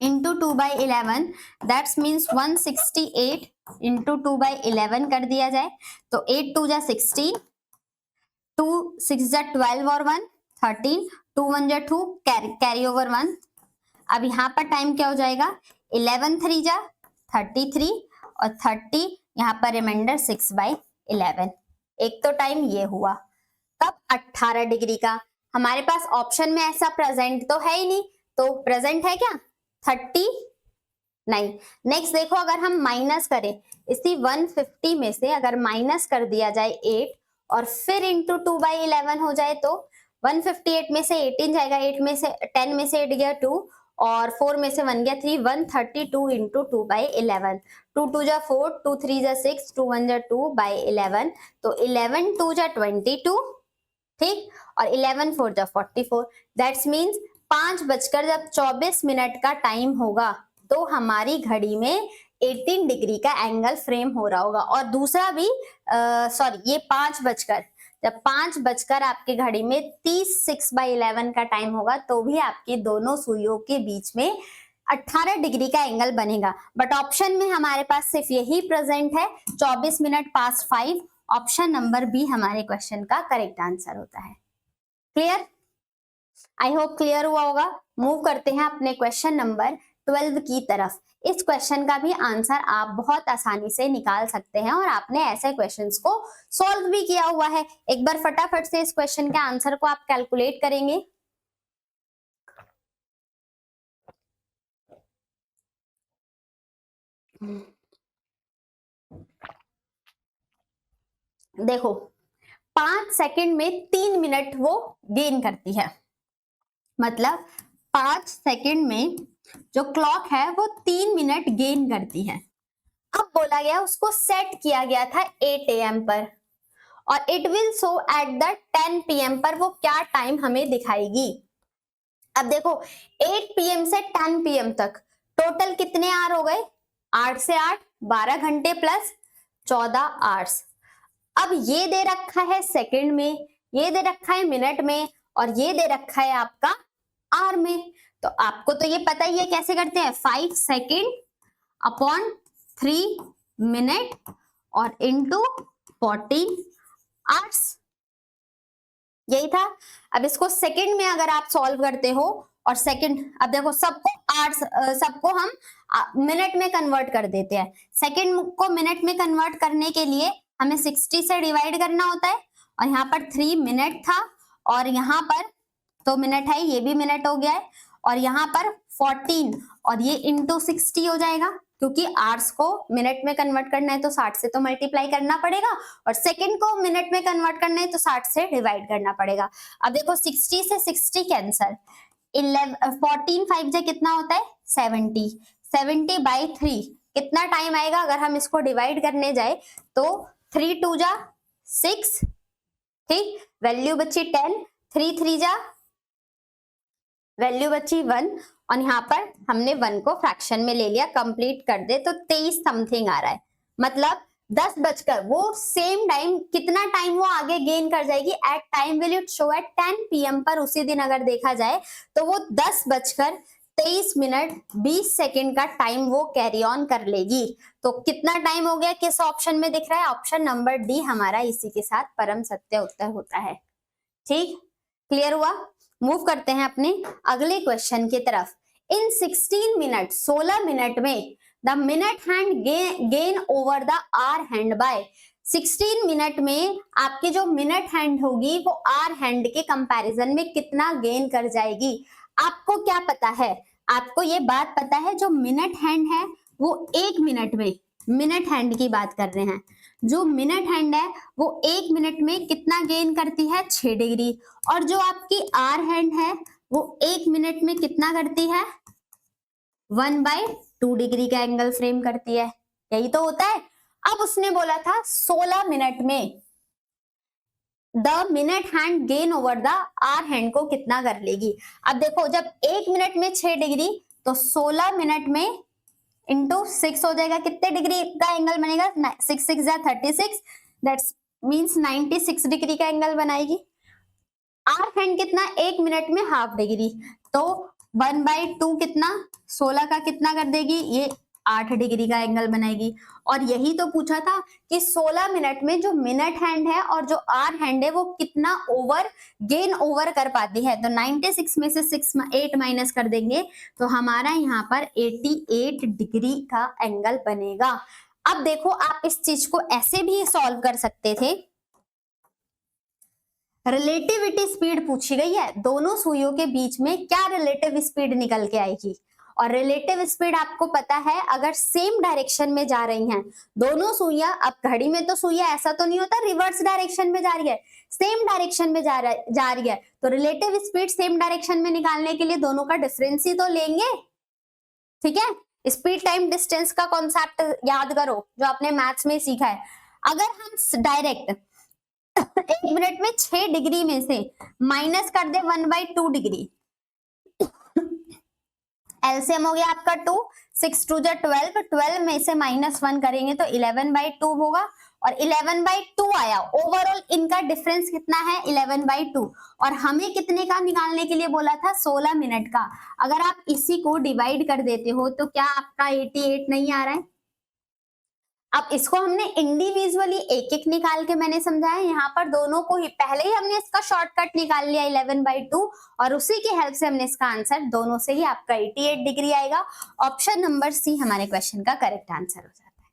into 2/11 that's means 168 into 2/11 कर दिया जाए तो 8 2 जा 16, 2 6 जा 12 और 1 13, 2 1 जा 2, कैरी ओवर 1। अब यहाँ पर टाइम क्या हो जाएगा 11 3 जा 33 और 30 यहाँ पर रिमाइंडर 6/11। एक तो टाइम ये हुआ। तब 18 डिग्री का। हमारे पास ऑप्शन में ऐसा प्रेजेंट तो है ही नहीं, तो प्रेजेंट है क्या 30 नहीं। नेक्स्ट देखो, अगर हम माइनस करें इसी 150 में से अगर माइनस कर दिया जाए 8 और फिर इंटू 2/11 हो जाए तो 158 में से 18 जाएगा, 8 में से 10 में से 8 गया 2 और 4 में से 1 गया 3, 132 इंटू 2/11। 2 2 जा 4, 2 3 जा 6, 2 1 जा 2/11, तो 11 2 जा 22, ठीक, और 11 4 जा 44। दैट्स मीन्स 5:24 का टाइम होगा तो हमारी घड़ी में 18 डिग्री का एंगल फ्रेम हो रहा होगा। और दूसरा भी सॉरी, ये 5 बजकर, जब 5 बजकर आपकी घड़ी में 6/11 का टाइम होगा तो भी आपकी दोनों सुइयों के बीच में 18 डिग्री का एंगल बनेगा। बट ऑप्शन में हमारे पास सिर्फ यही प्रेजेंट है, 24 मिनट पास 5। ऑप्शन नंबर बी हमारे क्वेश्चन का करेक्ट आंसर होता है। क्लियर? आई होप क्लियर हुआ होगा। मूव करते हैं अपने क्वेश्चन नंबर 12 की तरफ। इस क्वेश्चन का भी आंसर आप बहुत आसानी से निकाल सकते हैं और आपने ऐसे क्वेश्चंस को सॉल्व भी किया हुआ है। एक बार फटाफट से इस क्वेश्चन के आंसर को आप कैलकुलेट करेंगे। देखो 5 सेकंड में 3 मिनट वो गेन करती है, मतलब 5 सेकंड में जो क्लॉक है वो 3 मिनट गेन करती है। अब बोला गया उसको सेट किया गया था 8 AM पर और it will show at the 10 PM पर वो क्या टाइम हमें दिखाएगी। अब देखो 8 PM से 10 PM तक टोटल कितने आवर हो गए, 8 से 8 12 घंटे प्लस 14 आवर्स। अब ये दे रखा है सेकंड में, ये दे रखा है मिनट में और ये दे रखा है आपका आवर में। तो आपको तो ये पता ही है कैसे करते हैं, 5 सेकंड अपॉन 3 मिनट और इंटू 14 आवर्स, यही था। अब इसको सेकंड में अगर आप सॉल्व करते हो और सेकंड, अब देखो सबको आवर्स, सबको हम मिनट में कन्वर्ट कर देते हैं। सेकंड को मिनट में कन्वर्ट करने के लिए हमें 60 से डिवाइड करना होता है और यहाँ पर 3 मिनट था और यहाँ पर तो मिनट है, ये भी मिनट हो गया है और यहाँ पर 14 और ये इंटू 60 हो जाएगा, क्योंकि आवर्स को मिनट में कन्वर्ट करना है तो 60 से तो मल्टीप्लाई करना पड़ेगा और सेकंड को मिनट में कन्वर्ट करना है तो 60 से डिवाइड करना पड़ेगा। अब देखो 60 से 60 कैंसल, 14 5 से कितना होता है 70, 70/3 कितना टाइम आएगा अगर हम इसको डिवाइड करने जाए तो 3 2 जा 6, ठीक, वैल्यू बची 10, 3 3 जा वैल्यू बची 1 और यहाँ पर हमने 1 को फ्रैक्शन में ले लिया, कंप्लीट कर दे तो 23 समथिंग आ रहा है। मतलब 10 बजकर वो सेम टाइम, कितना टाइम वो आगे गेन कर जाएगी, at time will it show at 10 PM पर उसी दिन अगर देखा जाए तो वो 10:23 20 सेकेंड का टाइम वो कैरी ऑन कर लेगी। तो कितना टाइम हो गया, किस ऑप्शन में दिख रहा है, ऑप्शन नंबर डी हमारा इसी के साथ परम सत्य उत्तर होता है। ठीक, क्लियर हुआ। मूव करते हैं अपने अगले क्वेश्चन की तरफ। इन 16 मिनट 16 मिनट में the minute hand gain over the hour hand by 16 minute में आपकी जो मिनट हैंड होगी वो आर हैंड के कंपैरिजन में कितना गेन कर जाएगी। आपको क्या पता है, आपको ये बात पता है जो मिनट हैंड है वो 1 मिनट में, मिनट हैंड की बात कर रहे हैं, जो मिनट हैंड है वो 1 मिनट में कितना गेन करती है 6 डिग्री और जो आपकी आर हैंड है वो 1 मिनट में कितना करती है 1/2 डिग्री का एंगल फ्रेम करती है। यही तो होता है। अब उसने बोला था 16 मिनट में the minute hand gain over the hour hand को कितना कर लेगी। अब देखो जब 1 मिनट में 6 डिग्री तो 16 मिनट में इंटू 6 हो जाएगा, कितने डिग्री का एंगल बनेगा 6 6 जा 36, दैट्स मींस 96 डिग्री का एंगल बनाएगी। आर हैंड कितना 1 मिनट में हाफ डिग्री, तो 1/2 कितना 16 का कितना कर देगी, ये 8 डिग्री का एंगल बनाएगी। और यही तो पूछा था कि 16 मिनट में जो मिनट हैंड है और जो आर हैंड है वो कितना गेन ओवर कर पाती है। तो 96 में से 8 माइनस कर देंगे तो हमारा यहाँ पर 88 डिग्री का एंगल बनेगा। अब देखो आप इस चीज को ऐसे भी सॉल्व कर सकते थे, रिलेटिविटी स्पीड पूछी गई है, दोनों सुइयों के बीच में क्या रिलेटिव स्पीड निकल के आएगी। और रिलेटिव स्पीड आपको पता है, अगर सेम डायरेक्शन में जा रही हैं दोनों सुइयां, अब घड़ी में तो सुइयां ऐसा तो नहीं होता रिवर्स डायरेक्शन में जा रही है, सेम डायरेक्शन में जा रही है, तो रिलेटिव स्पीड सेम डायरेक्शन में निकालने के लिए दोनों का डिफरेंस ही तो लेंगे। ठीक है, स्पीड टाइम डिस्टेंस का कॉन्सेप्ट याद करो जो आपने मैथ्स में सीखा है। अगर हम डायरेक्ट 1 मिनट में 6 डिग्री में से माइनस कर दे 1/2 डिग्री, एलसीएम हो गया आपका 2, 6 2 12, 12 में से -1 करेंगे तो 11/2 होगा, और 11/2 आया। ओवरऑल इनका डिफरेंस कितना है 11/2, और हमें कितने का निकालने के लिए बोला था 16 मिनट का। अगर आप इसी को डिवाइड कर देते हो तो क्या आपका 88 नहीं आ रहा है। अब इसको हमने इंडिविजुअली एक एक निकाल के मैंने समझाया, यहाँ पर दोनों को ही पहले ही हमने इसका शॉर्टकट निकाल लिया 11/2, और उसी की हेल्प से हमने इसका आंसर दोनों से ही आपका 88 डिग्री आएगा। ऑप्शन नंबर सी हमारे क्वेश्चन का करेक्ट आंसर हो जाता है।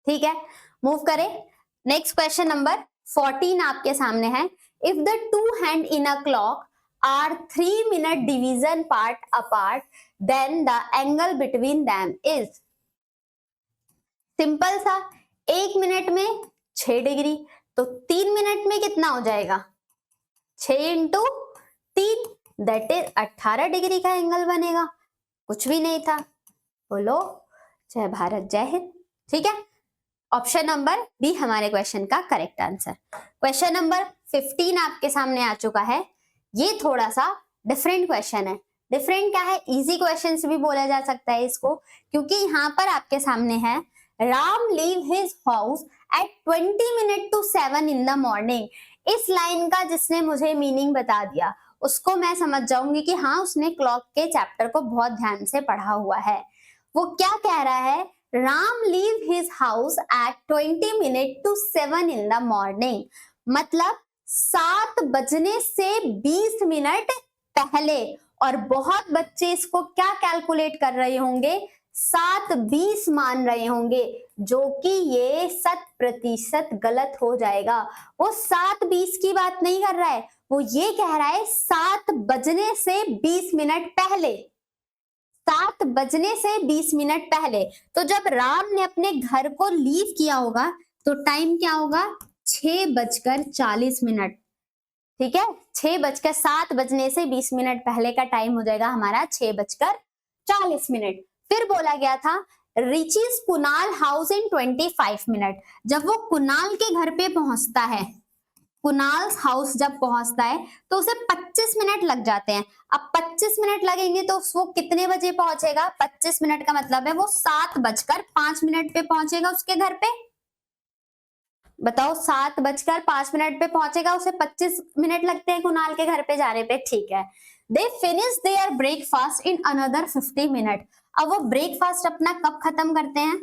ठीक है, मूव करें। नेक्स्ट क्वेश्चन नंबर 14 आपके सामने है। If the two hand in a clock are 3 minute division part apart, then the angle between them is. Simple सा, 1 मिनट में 6 डिग्री, तो 3 मिनट में कितना हो जाएगा 6 × 3, दैट इज 18 डिग्री का एंगल बनेगा। कुछ भी नहीं था। बोलो जय भारत जय हिंद। ठीक है, ऑप्शन नंबर बी हमारे क्वेश्चन का करेक्ट आंसर। क्वेश्चन नंबर 15 आपके सामने आ चुका है। ये थोड़ा सा डिफरेंट क्वेश्चन है। डिफरेंट क्या है, इजी क्वेश्चन भी बोला जा सकता है इसको, क्योंकि यहाँ पर आपके सामने है Ram leave his house at 20 minute to 7 in the morning. इस लाइन का जिसने मुझे मीनिंग बता दिया उसको मैं समझ जाऊंगी कि हाँ उसने क्लॉक के चैप्टर को बहुत ध्यान से पढ़ा हुआ है। वो क्या कह रहा है, Ram leave his house at 20 minute to 7 in the morning, मतलब 7 बजने से 20 मिनट पहले। और बहुत बच्चे इसको क्या कैलकुलेट कर रहे होंगे, 7:20 मान रहे होंगे, जो कि ये 100% गलत हो जाएगा। वो 7:20 की बात नहीं कर रहा है, वो ये कह रहा है 7 बजने से 20 मिनट पहले, 7 बजने से 20 मिनट पहले। तो जब राम ने अपने घर को लीव किया होगा तो टाइम क्या होगा 6:40। ठीक है, 7 बजने से 20 मिनट पहले का टाइम हो जाएगा हमारा 6:40। फिर बोला गया था reaches Kunal house in 25 minute. जब वो कुणाल के घर पे पहुंचता है, कुणाल हाउस जब पहुंचता है तो उसे 25 मिनट लग जाते हैं। अब 25 मिनट लगेंगे तो वो कितने बजे पहुंचेगा, 25 मिनट का मतलब है वो 7:05 पे पहुंचेगा उसके घर पे। बताओ 7:05 पे पहुंचेगा, उसे 25 मिनट लगते हैं कुणाल के घर पे जाने पे। ठीक है, they finish their breakfast in another 50 minute. अब वो ब्रेकफास्ट अपना कब खत्म करते हैं,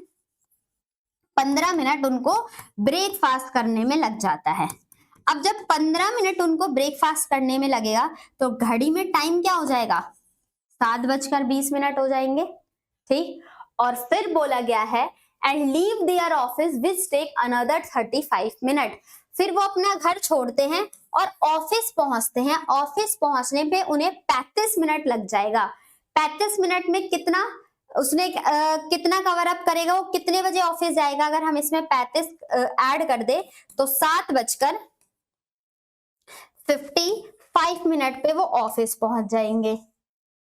15 मिनट उनको ब्रेकफास्ट करने में लग जाता है। अब जब 15 मिनट उनको ब्रेकफास्ट करने में लगेगा तो घड़ी में टाइम क्या हो जाएगा 7:20 हो जाएंगे। ठीक, और फिर बोला गया है and leave their office which take another 35 minute. फिर वो अपना घर छोड़ते हैं और ऑफिस पहुंचते हैं। ऑफिस पहुंचने पे उन्हें 35 मिनट लग जाएगा। 35 मिनट में कितना उसने कितना कवर अप करेगा, वो कितने बजे ऑफिस जाएगा। अगर हम इसमें 35 ऐड कर दे तो 7:55 पे वो ऑफिस पहुंच जाएंगे।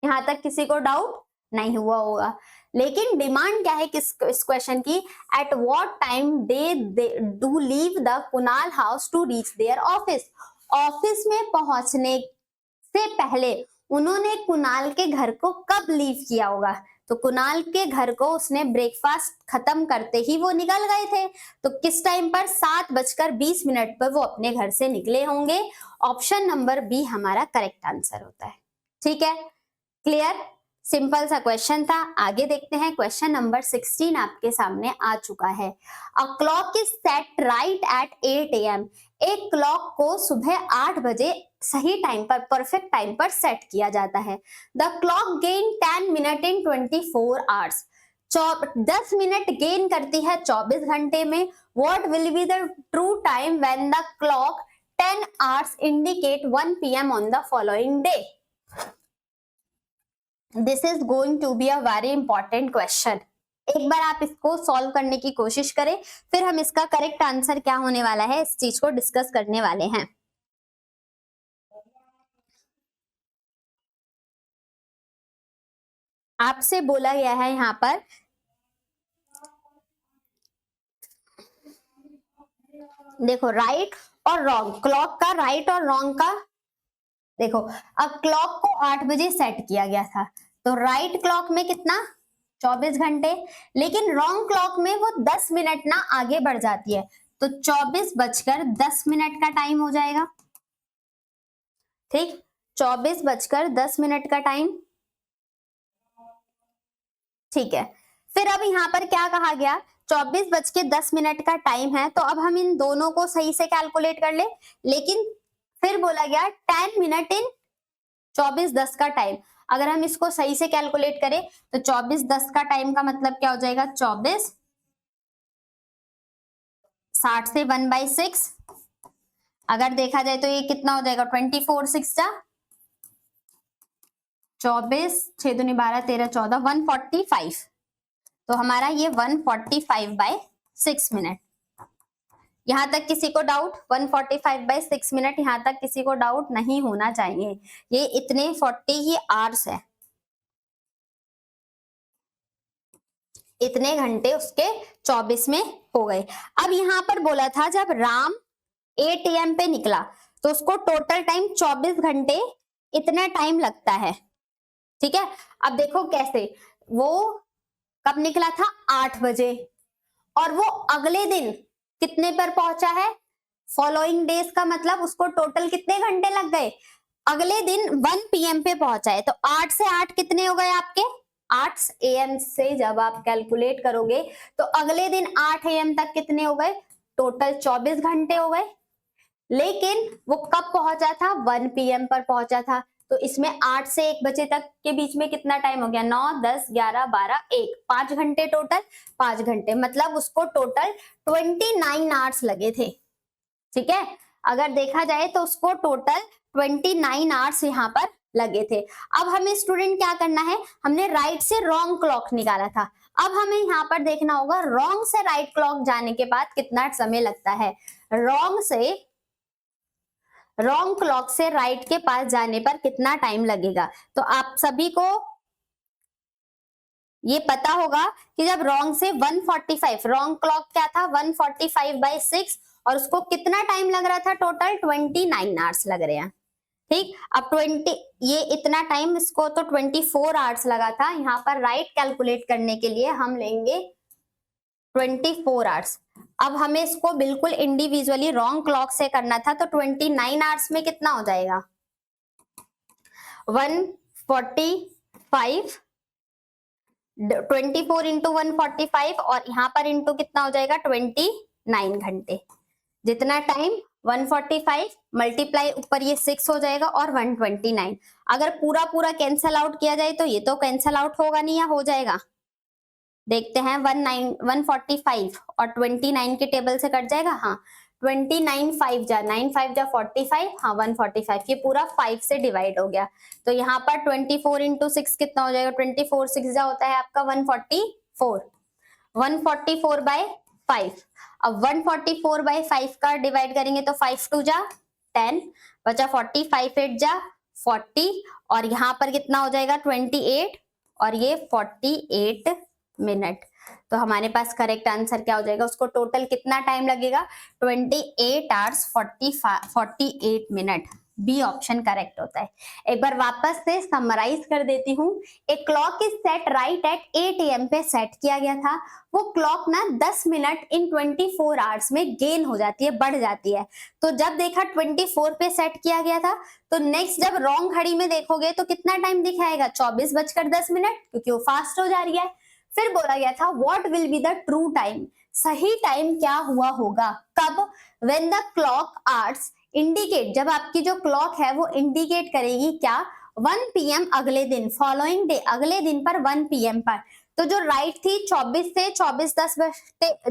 यहां तक किसी को डाउट नहीं हुआ होगा। लेकिन डिमांड क्या है इस क्वेश्चन की, at what time they do leave the Kunal house to reach their office. Office में पहुंचने से पहले उन्होंने कुणाल के घर को कब लीव किया होगा। तो कुणाल के घर को उसने ब्रेकफास्ट खत्म करते ही वो निकल गए थे, तो किस टाइम पर 7:20 पर वो अपने घर से निकले होंगे। ऑप्शन नंबर बी हमारा करेक्ट आंसर होता है। ठीक है, क्लियर, सिंपल सा क्वेश्चन था। आगे देखते हैं, क्वेश्चन नंबर 16 आपके सामने आ चुका है। A clock is set right at 8 AM। एक क्लॉक को सुबह 8 बजे सही टाइम पर, परफेक्ट टाइम पर सेट किया जाता है। The clock gain 10 minute in 24 hours. 10 minute gain करती है 24 घंटे में। What will be the true time when the clock 10 hours indicate 1 p.m. on the following day? This is going to be a very important question. एक बार आप इसको solve करने की कोशिश करें, फिर हम इसका करेक्ट आंसर क्या होने वाला है इस चीज को डिस्कस करने वाले हैं। आपसे बोला गया है यहाँ पर देखो राइट और रॉन्ग, क्लॉक का राइट और रॉन्ग का देखो, अब क्लॉक को 8 बजे सेट किया गया था, तो राइट क्लॉक में कितना 24 घंटे, लेकिन रॉन्ग क्लॉक में वो 10 मिनट ना आगे बढ़ जाती है, तो 24:10 का टाइम हो जाएगा। ठीक, 24:10 का टाइम। ठीक है, फिर अब यहाँ पर क्या कहा गया, 24:10 का टाइम है, तो अब हम इन दोनों को सही से कैलकुलेट कर ले, लेकिन फिर बोला गया 10 मिनट इन 24:10 का टाइम। अगर हम इसको सही से कैलकुलेट करें तो 24:10 का टाइम का मतलब क्या हो जाएगा, 24 60 से 1/6, अगर देखा जाए तो ये कितना हो जाएगा 24/6 24 6 दूनी 12 13 14 145, तो हमारा ये 145/6 मिनट। यहां तक किसी को डाउट, 145/6 मिनट, यहां तक किसी को डाउट नहीं होना चाहिए। ये इतने 40 ही आवर्स है, इतने घंटे उसके 24 में हो गए। अब यहां पर बोला था जब राम 8 AM पे निकला तो उसको टोटल टाइम 24 घंटे इतना टाइम लगता है। ठीक है, अब देखो कैसे, वो कब निकला था 8 बजे, और वो अगले दिन कितने पर पहुंचा है, फॉलोइंग डेज का मतलब उसको टोटल कितने घंटे लग गए, अगले दिन 1 PM पे पहुंचा है, तो 8 से 8 कितने हो गए आपके 8 AM से जब आप कैलकुलेट करोगे तो अगले दिन 8 AM तक कितने हो गए, टोटल 24 घंटे हो गए। लेकिन वो कब पहुंचा था, 1 PM पर पहुंचा था, तो इसमें 8 से 1 बजे तक के बीच में कितना टाइम हो गया, 9 10 11 12 1 5 घंटे, टोटल 5 घंटे, मतलब उसको टोटल 29 आवर्स लगे थे। ठीक है, अगर देखा जाए तो उसको टोटल 29 आवर्स यहाँ पर लगे थे। अब हमें स्टूडेंट क्या करना है, हमने राइट से रॉन्ग क्लॉक निकाला था, अब हमें यहाँ पर देखना होगा रॉन्ग से राइट क्लॉक जाने के बाद कितना समय लगता है। रॉन्ग क्लॉक से राइट के पास जाने पर कितना टाइम लगेगा, तो आप सभी को ये पता होगा कि जब रॉन्ग से 145, रॉन्ग क्लॉक क्या था 145/6, और उसको कितना टाइम लग रहा था, टोटल 29 आवर्स लग रहे हैं। ठीक, अब 20 ये इतना टाइम, इसको तो 24 आवर्स लगा था, यहाँ पर राइट कैलकुलेट करने के लिए हम लेंगे 24 आवर्स। अब हमें इसको बिल्कुल इंडिविजुअली रॉन्ग क्लॉक से करना था, तो 29 आवर्स में कितना हो जाएगा 145, 24 इंटू 145, और यहाँ पर इंटू कितना हो जाएगा 29 घंटे, जितना टाइम 145 मल्टीप्लाई ऊपर ये 6 हो जाएगा और 129। अगर पूरा पूरा कैंसल आउट किया जाए तो ये तो कैंसल आउट होगा नहीं, या हो जाएगा, देखते हैं 145 और 29 के टेबल से कट जाएगा, हाँ 29 5 जा 9 5 जा 45, हाँ 145, ये पूरा 5 से डिवाइड हो गया, तो यहाँ पर 24 इंटू 6 कितना हो जाएगा, 24 6 जा होता है आपका 144, 144/5। अब 144/5 का डिवाइड करेंगे तो 5 2 जा 10 बचा 40, 5 8 जा 40, और यहाँ पर कितना हो जाएगा 28, और ये 48 मिनट। तो हमारे पास करेक्ट आंसर क्या हो जाएगा, उसको टोटल कितना टाइम लगेगा 28 hours 48 minute. B option correct होता है। एक बार वापस से समराइज कर देती हूँ। एक clock is set right at 8 AM पे सेट किया गया था। वो क्लॉक ना 10 मिनट इन 24 आवर्स में गेन हो जाती है, बढ़ जाती है। तो जब देखा 24 पे सेट किया गया था, तो नेक्स्ट जब रॉन्ग घड़ी में देखोगे तो कितना टाइम दिखाएगा 24:10, क्योंकि वो फास्ट हो जा रही है। फिर बोला गया था what will be the true time, सही टाइम क्या हुआ होगा, कब, when the clock hours indicate, जब आपकी जो क्लॉक है वो इंडिकेट करेगी क्या 1 PM अगले दिन, फॉलोइंग डे, अगले दिन पर 1 PM पर। तो तो जो राइट थी 24 से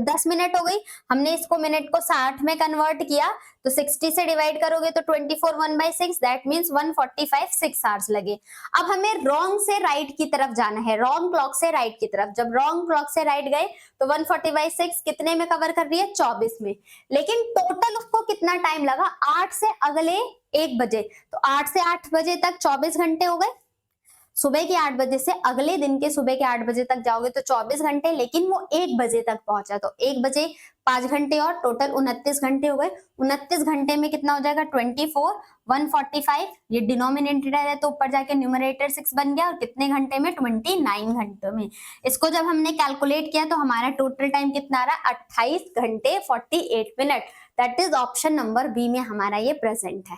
10 मिनट हो गई, हमने इसको मिनट को 60 में कन्वर्ट किया, तो 60 से डिवाइड करोगे तो 24 1/6, दैट मींस 145 6 आवर्स लगे। अब हमें रॉन्ग से राइट की तरफ जाना है, रॉन्ग क्लॉक से राइट की तरफ। जब रॉन्ग क्लॉक से राइट गए तो 145 6 कितने में कवर कर रही है, 24 में। लेकिन टोटल उसको कितना टाइम लगा, 8 से अगले 1 बजे, तो 8 से 8 बजे तक 24 घंटे हो गए। सुबह के 8 बजे से अगले दिन के सुबह के 8 बजे तक जाओगे तो 24 घंटे, लेकिन वो 1 बजे तक पहुंचा, तो 1 बजे 5 घंटे और टोटल 29 घंटे हो गए। 29 घंटे में कितना हो जाएगा, 24 145, ये डिनोमिनेटर है तो ऊपर जाके न्यूमरेटर 6 बन गया, और कितने घंटे में, 29 घंटों में। इसको जब हमने कैलकुलेट किया तो हमारा टोटल टाइम कितना आ रहा है, 28 घंटे 48 minute. That is option number B में हमारा ये प्रेजेंट है।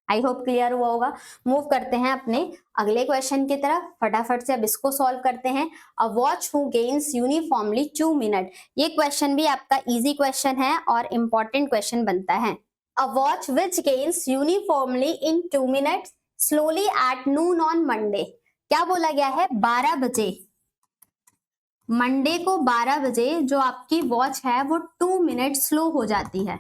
आई होप क्लियर हुआ होगा। मूव करते हैं अपने अगले क्वेश्चन की तरफ, फटाफट से अब इसको सॉल्व करते हैं। A watch who gains uniformly 2 minute, ये क्वेश्चन भी आपका इजी क्वेश्चन है और इंपॉर्टेंट क्वेश्चन बनता है। A watch which gains uniformly in 2 minutes slowly at noon on Monday, क्या बोला गया है, 12 बजे, मंडे को 12 बजे जो आपकी वॉच है वो 2 मिनट स्लो हो जाती है,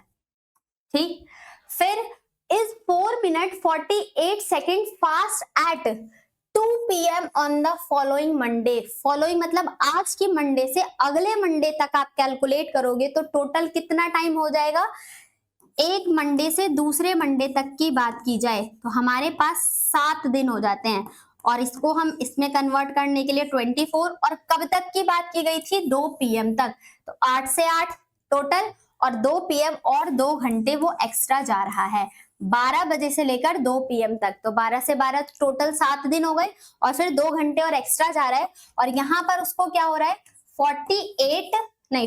ठीक। फिर is 4 minute 48 second fast at 2 PM on the following Monday। following मतलब आज की मंडे से अगले मंडे तक आप कैलकुलेट करोगे तो टोटल कितना टाइम हो जाएगा, एक मंडे से दूसरे मंडे तक की बात की जाए तो हमारे पास 7 दिन हो जाते हैं, और इसको हम इसमें कन्वर्ट करने के लिए 24, और कब तक की बात की गई थी, 2 PM तक, तो 8 से 8 टोटल, और 2 PM और 2 घंटे वो एक्स्ट्रा जा रहा है, 12 बजे से लेकर 2 PM तक, तो 12 से 12 टोटल 7 दिन हो गए, और फिर 2 घंटे और एक्स्ट्रा जा रहा है, और यहाँ पर उसको क्या हो रहा है,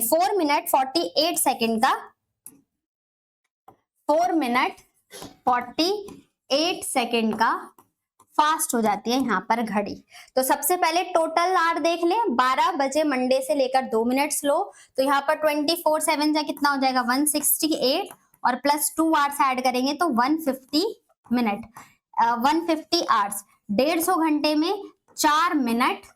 4 मिनट 48 सेकेंड का, 4 मिनट 48 सेकेंड का फास्ट हो जाती है यहाँ पर घड़ी। तो सबसे पहले टोटल आवर देख ले, 12 बजे मंडे से लेकर 2 मिनट स्लो, तो यहाँ पर 24 7 जा कितना हो जाएगा, 168, और प्लस 2 आवर्स ऐड करेंगे तो 150 मिनट, 150 आवर्स, 150 घंटे में 4 मिनट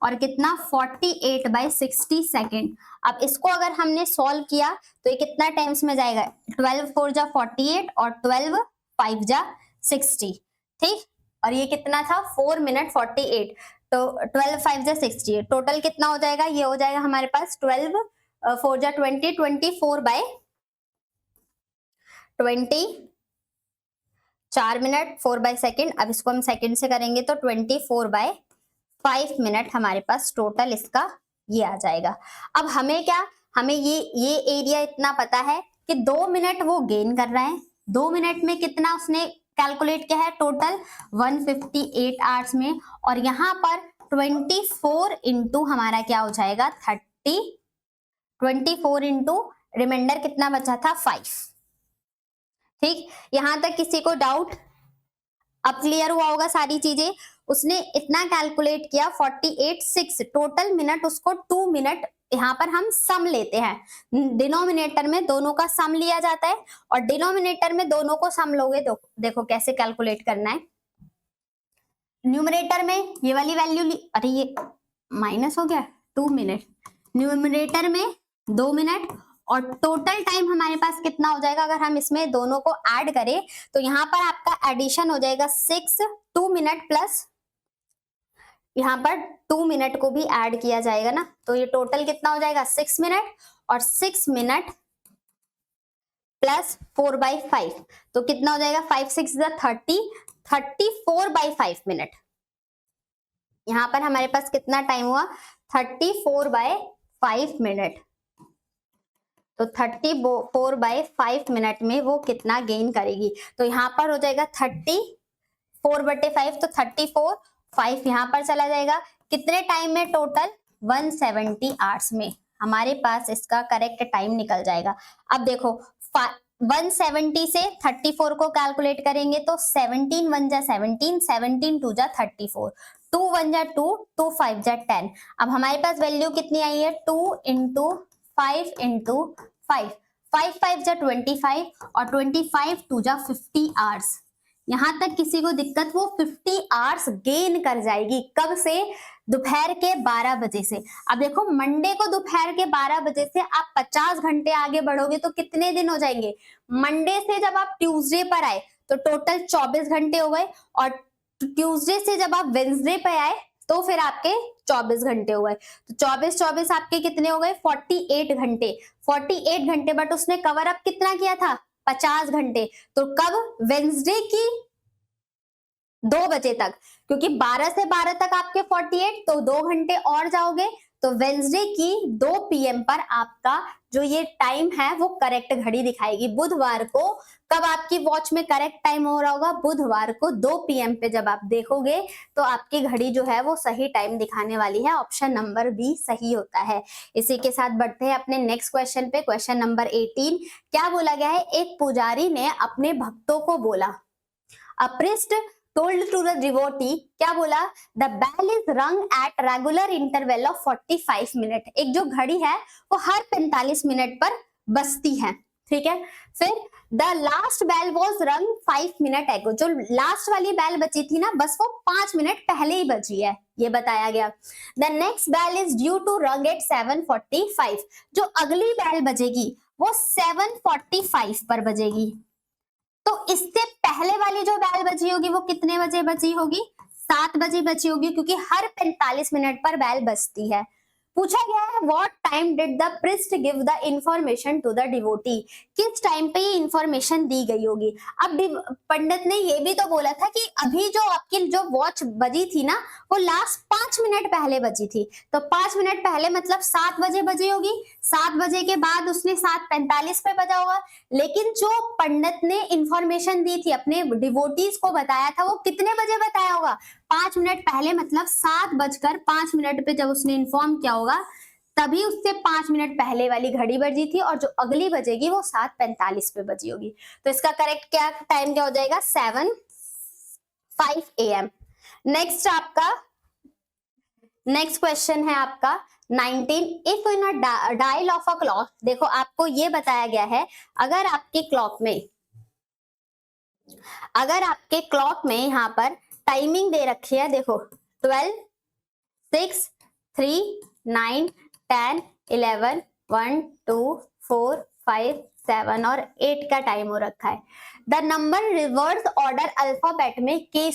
और कितना, 48/60 सेकेंड। अब इसको अगर हमने सॉल्व किया तो ये कितना टाइम्स में जाएगा, 12 4 जा 48 और 12 5 जा 60, ठीक। और ये कितना था, 4 मिनट 48, तो 12 5 जा 60, टोटल कितना हो जाएगा, ये हो जाएगा हमारे पास 12 4 जा 20, 24/20, 4 मिनट 4/सेकेंड। अब इसको हम सेकेंड से करेंगे तो 24/5 मिनट हमारे पास टोटल इसका ये आ जाएगा। अब हमें क्या, हमें ये एरिया इतना पता है कि 2 मिनट वो गेन कर रहा है, 2 मिनट में कितना उसने कैलकुलेट किया है, टोटल 158 आवर्स में, और यहाँ पर 24 इंटू हमारा क्या हो जाएगा, 30, 24 इंटू रिमाइंडर कितना बचा था, 5, ठीक। यहां तक किसी को डाउट, अब क्लियर हुआ होगा सारी चीजें। उसने इतना कैलकुलेट किया, 48 6 टोटल मिनट, उसको 2 मिनट, यहाँ पर हम सम लेते हैं, डिनोमिनेटर में दोनों का सम लिया जाता है, और डिनोमिनेटर में दोनों को सम लोगे तो देखो कैसे कैलकुलेट करना है। न्यूमरेटर में ये वाली वैल्यू, अरे ये माइनस हो गया, 2 मिनट, न्यूमरेटर में 2 मिनट, और टोटल टाइम हमारे पास कितना हो जाएगा, अगर हम इसमें दोनों को ऐड करें तो यहाँ पर आपका एडिशन हो जाएगा 6, 2 मिनट प्लस यहाँ पर 2 मिनट को भी ऐड किया जाएगा ना, तो ये टोटल कितना हो जाएगा, 6 मिनट, और 6 मिनट प्लस 4/5, तो कितना हो जाएगा, 5 6 30, 34/5 मिनट। यहाँ पर हमारे पास कितना टाइम हुआ, 34/5 मिनट, तो 34/5 मिनट में वो कितना गेन करेगी, तो यहाँ पर हो जाएगा 34/5, तो 34, 5 यहाँ पर चला जाएगा, कितने टाइम में, टोटल 170 आवर्स में हमारे पास इसका करेक्ट टाइम निकल जाएगा। अब देखो 170 से 34 को कैलकुलेट करेंगे तो 17 1 जा 17, 17 2 जा 34, 2 1 जा 2, 2 5 जा 10। अब हमारे पास वैल्यू कितनी आई है, 2 इंटू 5 इंटू 5, 5 5 जा 25, और 25 2 जा 50 आवर्स। यहां तक किसी को दिक्कत, वो 50 आवर्स गेन कर जाएगी, कब से, दोपहर के 12 बजे से। अब देखो मंडे को दोपहर के 12 बजे से आप 50 घंटे आगे बढ़ोगे तो कितने दिन हो जाएंगे? मंडे से जब आप ट्यूसडे पर आए तो टोटल 24 घंटे हो गए, और ट्यूसडे से जब आप वेंसडे पे आए तो फिर आपके 24 घंटे हो गए। तो 24 आपके कितने हो गए? 48 घंटे। 48 घंटे, बट उसने कवर अप कितना किया था? 50 घंटे। तो कब? वेंसडे की 2 बजे तक, क्योंकि 12 से 12 तक आपके 48, तो 2 घंटे और जाओगे तो वेंसडे की 2 PM पर आपका जो ये टाइम है वो करेक्ट घड़ी दिखाएगी। बुधवार को कब आपकी वॉच में करेक्ट टाइम हो रहा होगा? बुधवार को 2 PM पे जब आप देखोगे तो आपकी घड़ी जो है वो सही टाइम दिखाने वाली है। ऑप्शन नंबर बी सही होता है। इसी के साथ बढ़ते हैं अपने नेक्स्ट क्वेश्चन पे। क्वेश्चन नंबर 18 क्या बोला गया है? एक पुजारी ने अपने भक्तों को बोला, अ priest told to the devotee, क्या बोला? The bell is rung at regular interval of 45 minutes। एक जो घड़ी है वो हर 45 मिनट पर बजती है, ठीक है। फिर the last bell was rung 5 minutes ago। जो लास्ट वाली बैल बची थी ना, बस वो 5 मिनट पहले ही बजी है, ये बताया गया। The next bell is due to rung at 7:45। जो अगली बैल बजेगी वो 7:45 पर बजेगी। तो इससे पहले वाली जो बैल बजी होगी वो कितने बजे बजी होगी? 7 बजे बजी होगी, क्योंकि हर 45 मिनट पर बैल बजती है। पूछा गया है what time did the priest give the information to the devotee. किस टाइम पे ये इंफॉर्मेशन दी गई होगी? अब पंडित ने ये भी तो बोला था कि अभी जो आपकी जो वॉच बजी थी ना वो लास्ट 5 मिनट पहले बजी थी, तो 5 मिनट पहले मतलब 7 बजे बजी होगी। 7 बजे के बाद उसने 7:45 पे बजा होगा। लेकिन जो पंडित ने इंफॉर्मेशन दी थी, अपने डिवोटीज को बताया था, वो कितने बजे बताया होगा? 5 मिनट पहले, मतलब 7:05 पे जब उसने इन्फॉर्म किया होगा तभी उससे 5 मिनट पहले वाली घड़ी बजी थी, और जो अगली बजेगी वो 7:45 पे बजी होगी। तो इसका करेक्ट क्या टाइम क्या हो जाएगा? 7:05 AM। नेक्स्ट आपका नेक्स्ट क्वेश्चन है आपका 19। If in a dial of a clock, देखो आपको ये बताया गया है, अगर आपके क्लॉक में यहाँ पर टाइमिंग दे रखी है, देखो 12, 6, 3, 9, 10, 11, 1, 2, 4, 5, 7 और 8 का टाइम हो रखा है। The number reverse order alphabet में के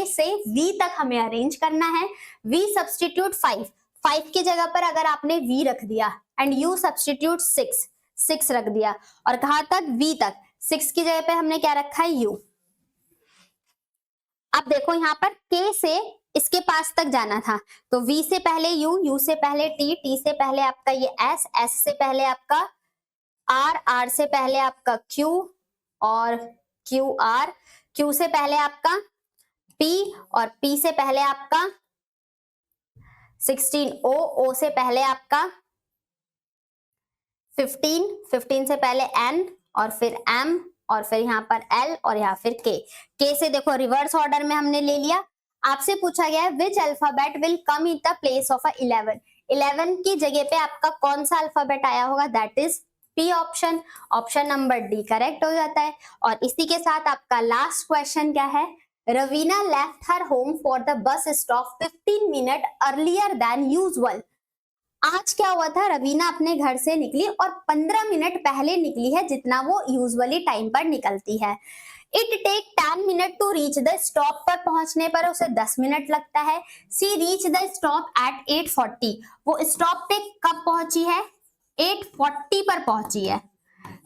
से V तक हमें अरेंज करना है। V सब्सटीट्यूट 5 की जगह पर अगर आपने V रख दिया, एंड U सब्सटीट्यूट 6 रख दिया, और कहां तक? V तक। 6 की जगह पे हमने क्या रखा है? U। अब देखो यहाँ पर K से इसके पास तक जाना था, तो V से पहले U, U से पहले T, T से पहले आपका ये S, S से पहले आपका R, R से पहले आपका Q, और QR, Q से पहले आपका P, और P से पहले आपका 16 O, O से पहले आपका 15, 15 से पहले N, और फिर M, और फिर यहाँ पर L, और यहाँ फिर K से देखो रिवर्स ऑर्डर में हमने ले लिया। आपसे पूछा गया है which alphabet will come in the place of 11। 11 की जगह पे आपका कौन सा अल्फाबेट आया होगा? That is P option. Option number D correct हो जाता है। और इसी के साथ आपका लास्ट क्वेश्चन क्या है? Raveena left her home for the bus stop 15 minute earlier than usual. आज क्या हुआ था? रवीना अपने घर से निकली और 15 मिनट पहले निकली है जितना वो यूजुअली टाइम पर निकलती है। It take 10 minute to reach the stop, पर पहुंचने पर उसे 10 मिनट लगता है। She reach the stop at 8:40। वो स्टॉप पे कब पहुंची है? 8:40 पर पहुंची है।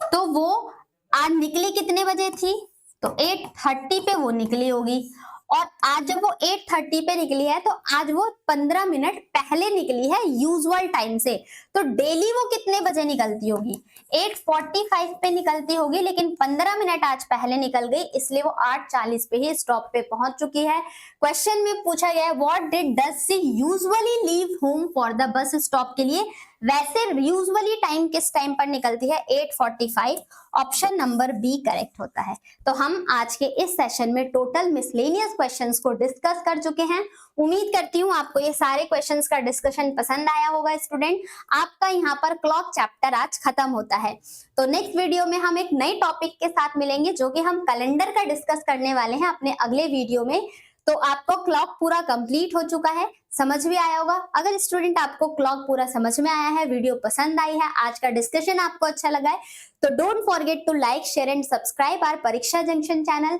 तो वो आज निकली कितने बजे थी? तो 8:30 पे वो निकली होगी, और आज जब वो 8:30 पे निकली है तो आज वो 15 मिनट पहले निकली है यूजुअल टाइम से। तो डेली वो कितने बजे निकलती होगी? 8:45 पे निकलती होगी, लेकिन 15 मिनट आज पहले निकल गई, इसलिए वो 8:40 पे ही स्टॉप पे पहुंच चुकी है। क्वेश्चन में पूछा गया है what did does she usually leave home for the bus stop के लिए वैसे यूजुअली टाइम किस टाइम पर निकलती है? 8:45। ऑप्शन नंबर बी करेक्ट होता है। तो हम आज के इस सेशन में टोटल मिसलेनियस क्वेश्चंस को डिस्कस कर चुके हैं। उम्मीद करती हूँ आपको ये सारे क्वेश्चंस का डिस्कशन पसंद आया होगा। स्टूडेंट, आपका यहाँ पर क्लॉक चैप्टर आज खत्म होता है। तो नेक्स्ट वीडियो में हम एक नए टॉपिक के साथ मिलेंगे, जो कि हम कैलेंडर का डिस्कस करने वाले हैं अपने अगले वीडियो में। तो आपको क्लॉक पूरा कंप्लीट हो चुका है, समझ भी आया होगा। अगर स्टूडेंट आपको क्लॉक पूरा समझ में आया है, वीडियो पसंद आई है, आज का डिस्कशन आपको अच्छा लगा है, तो don't forget to like, share and subscribe our Pariksha Junction channel.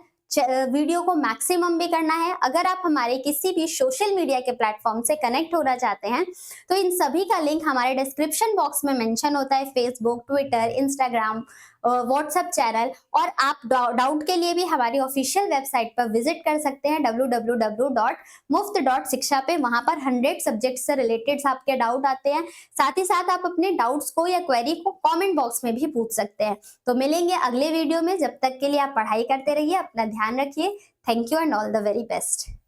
Video को मैक्सिमम भी करना है। अगर आप हमारे किसी भी सोशल मीडिया के प्लेटफॉर्म से कनेक्ट होना चाहते हैं तो इन सभी का लिंक हमारे डिस्क्रिप्शन बॉक्स में मेंशन होता है, Facebook, Twitter, Instagram, WhatsApp channel. और आप डाउट के लिए भी हमारी ऑफिशियल वेबसाइट पर विजिट कर सकते हैं www.muft.shiksha पे। वहां पर 100 सब्जेक्ट से रिलेटेड आपके डाउट आते हैं। साथ ही साथ आप अपने डाउट्स को या क्वेरी को कमेंट बॉक्स में भी पूछ सकते हैं। तो मिलेंगे अगले वीडियो में, जब तक के लिए आप पढ़ाई करते रहिए, अपना ध्यान रखिए। Thank you and all the very best.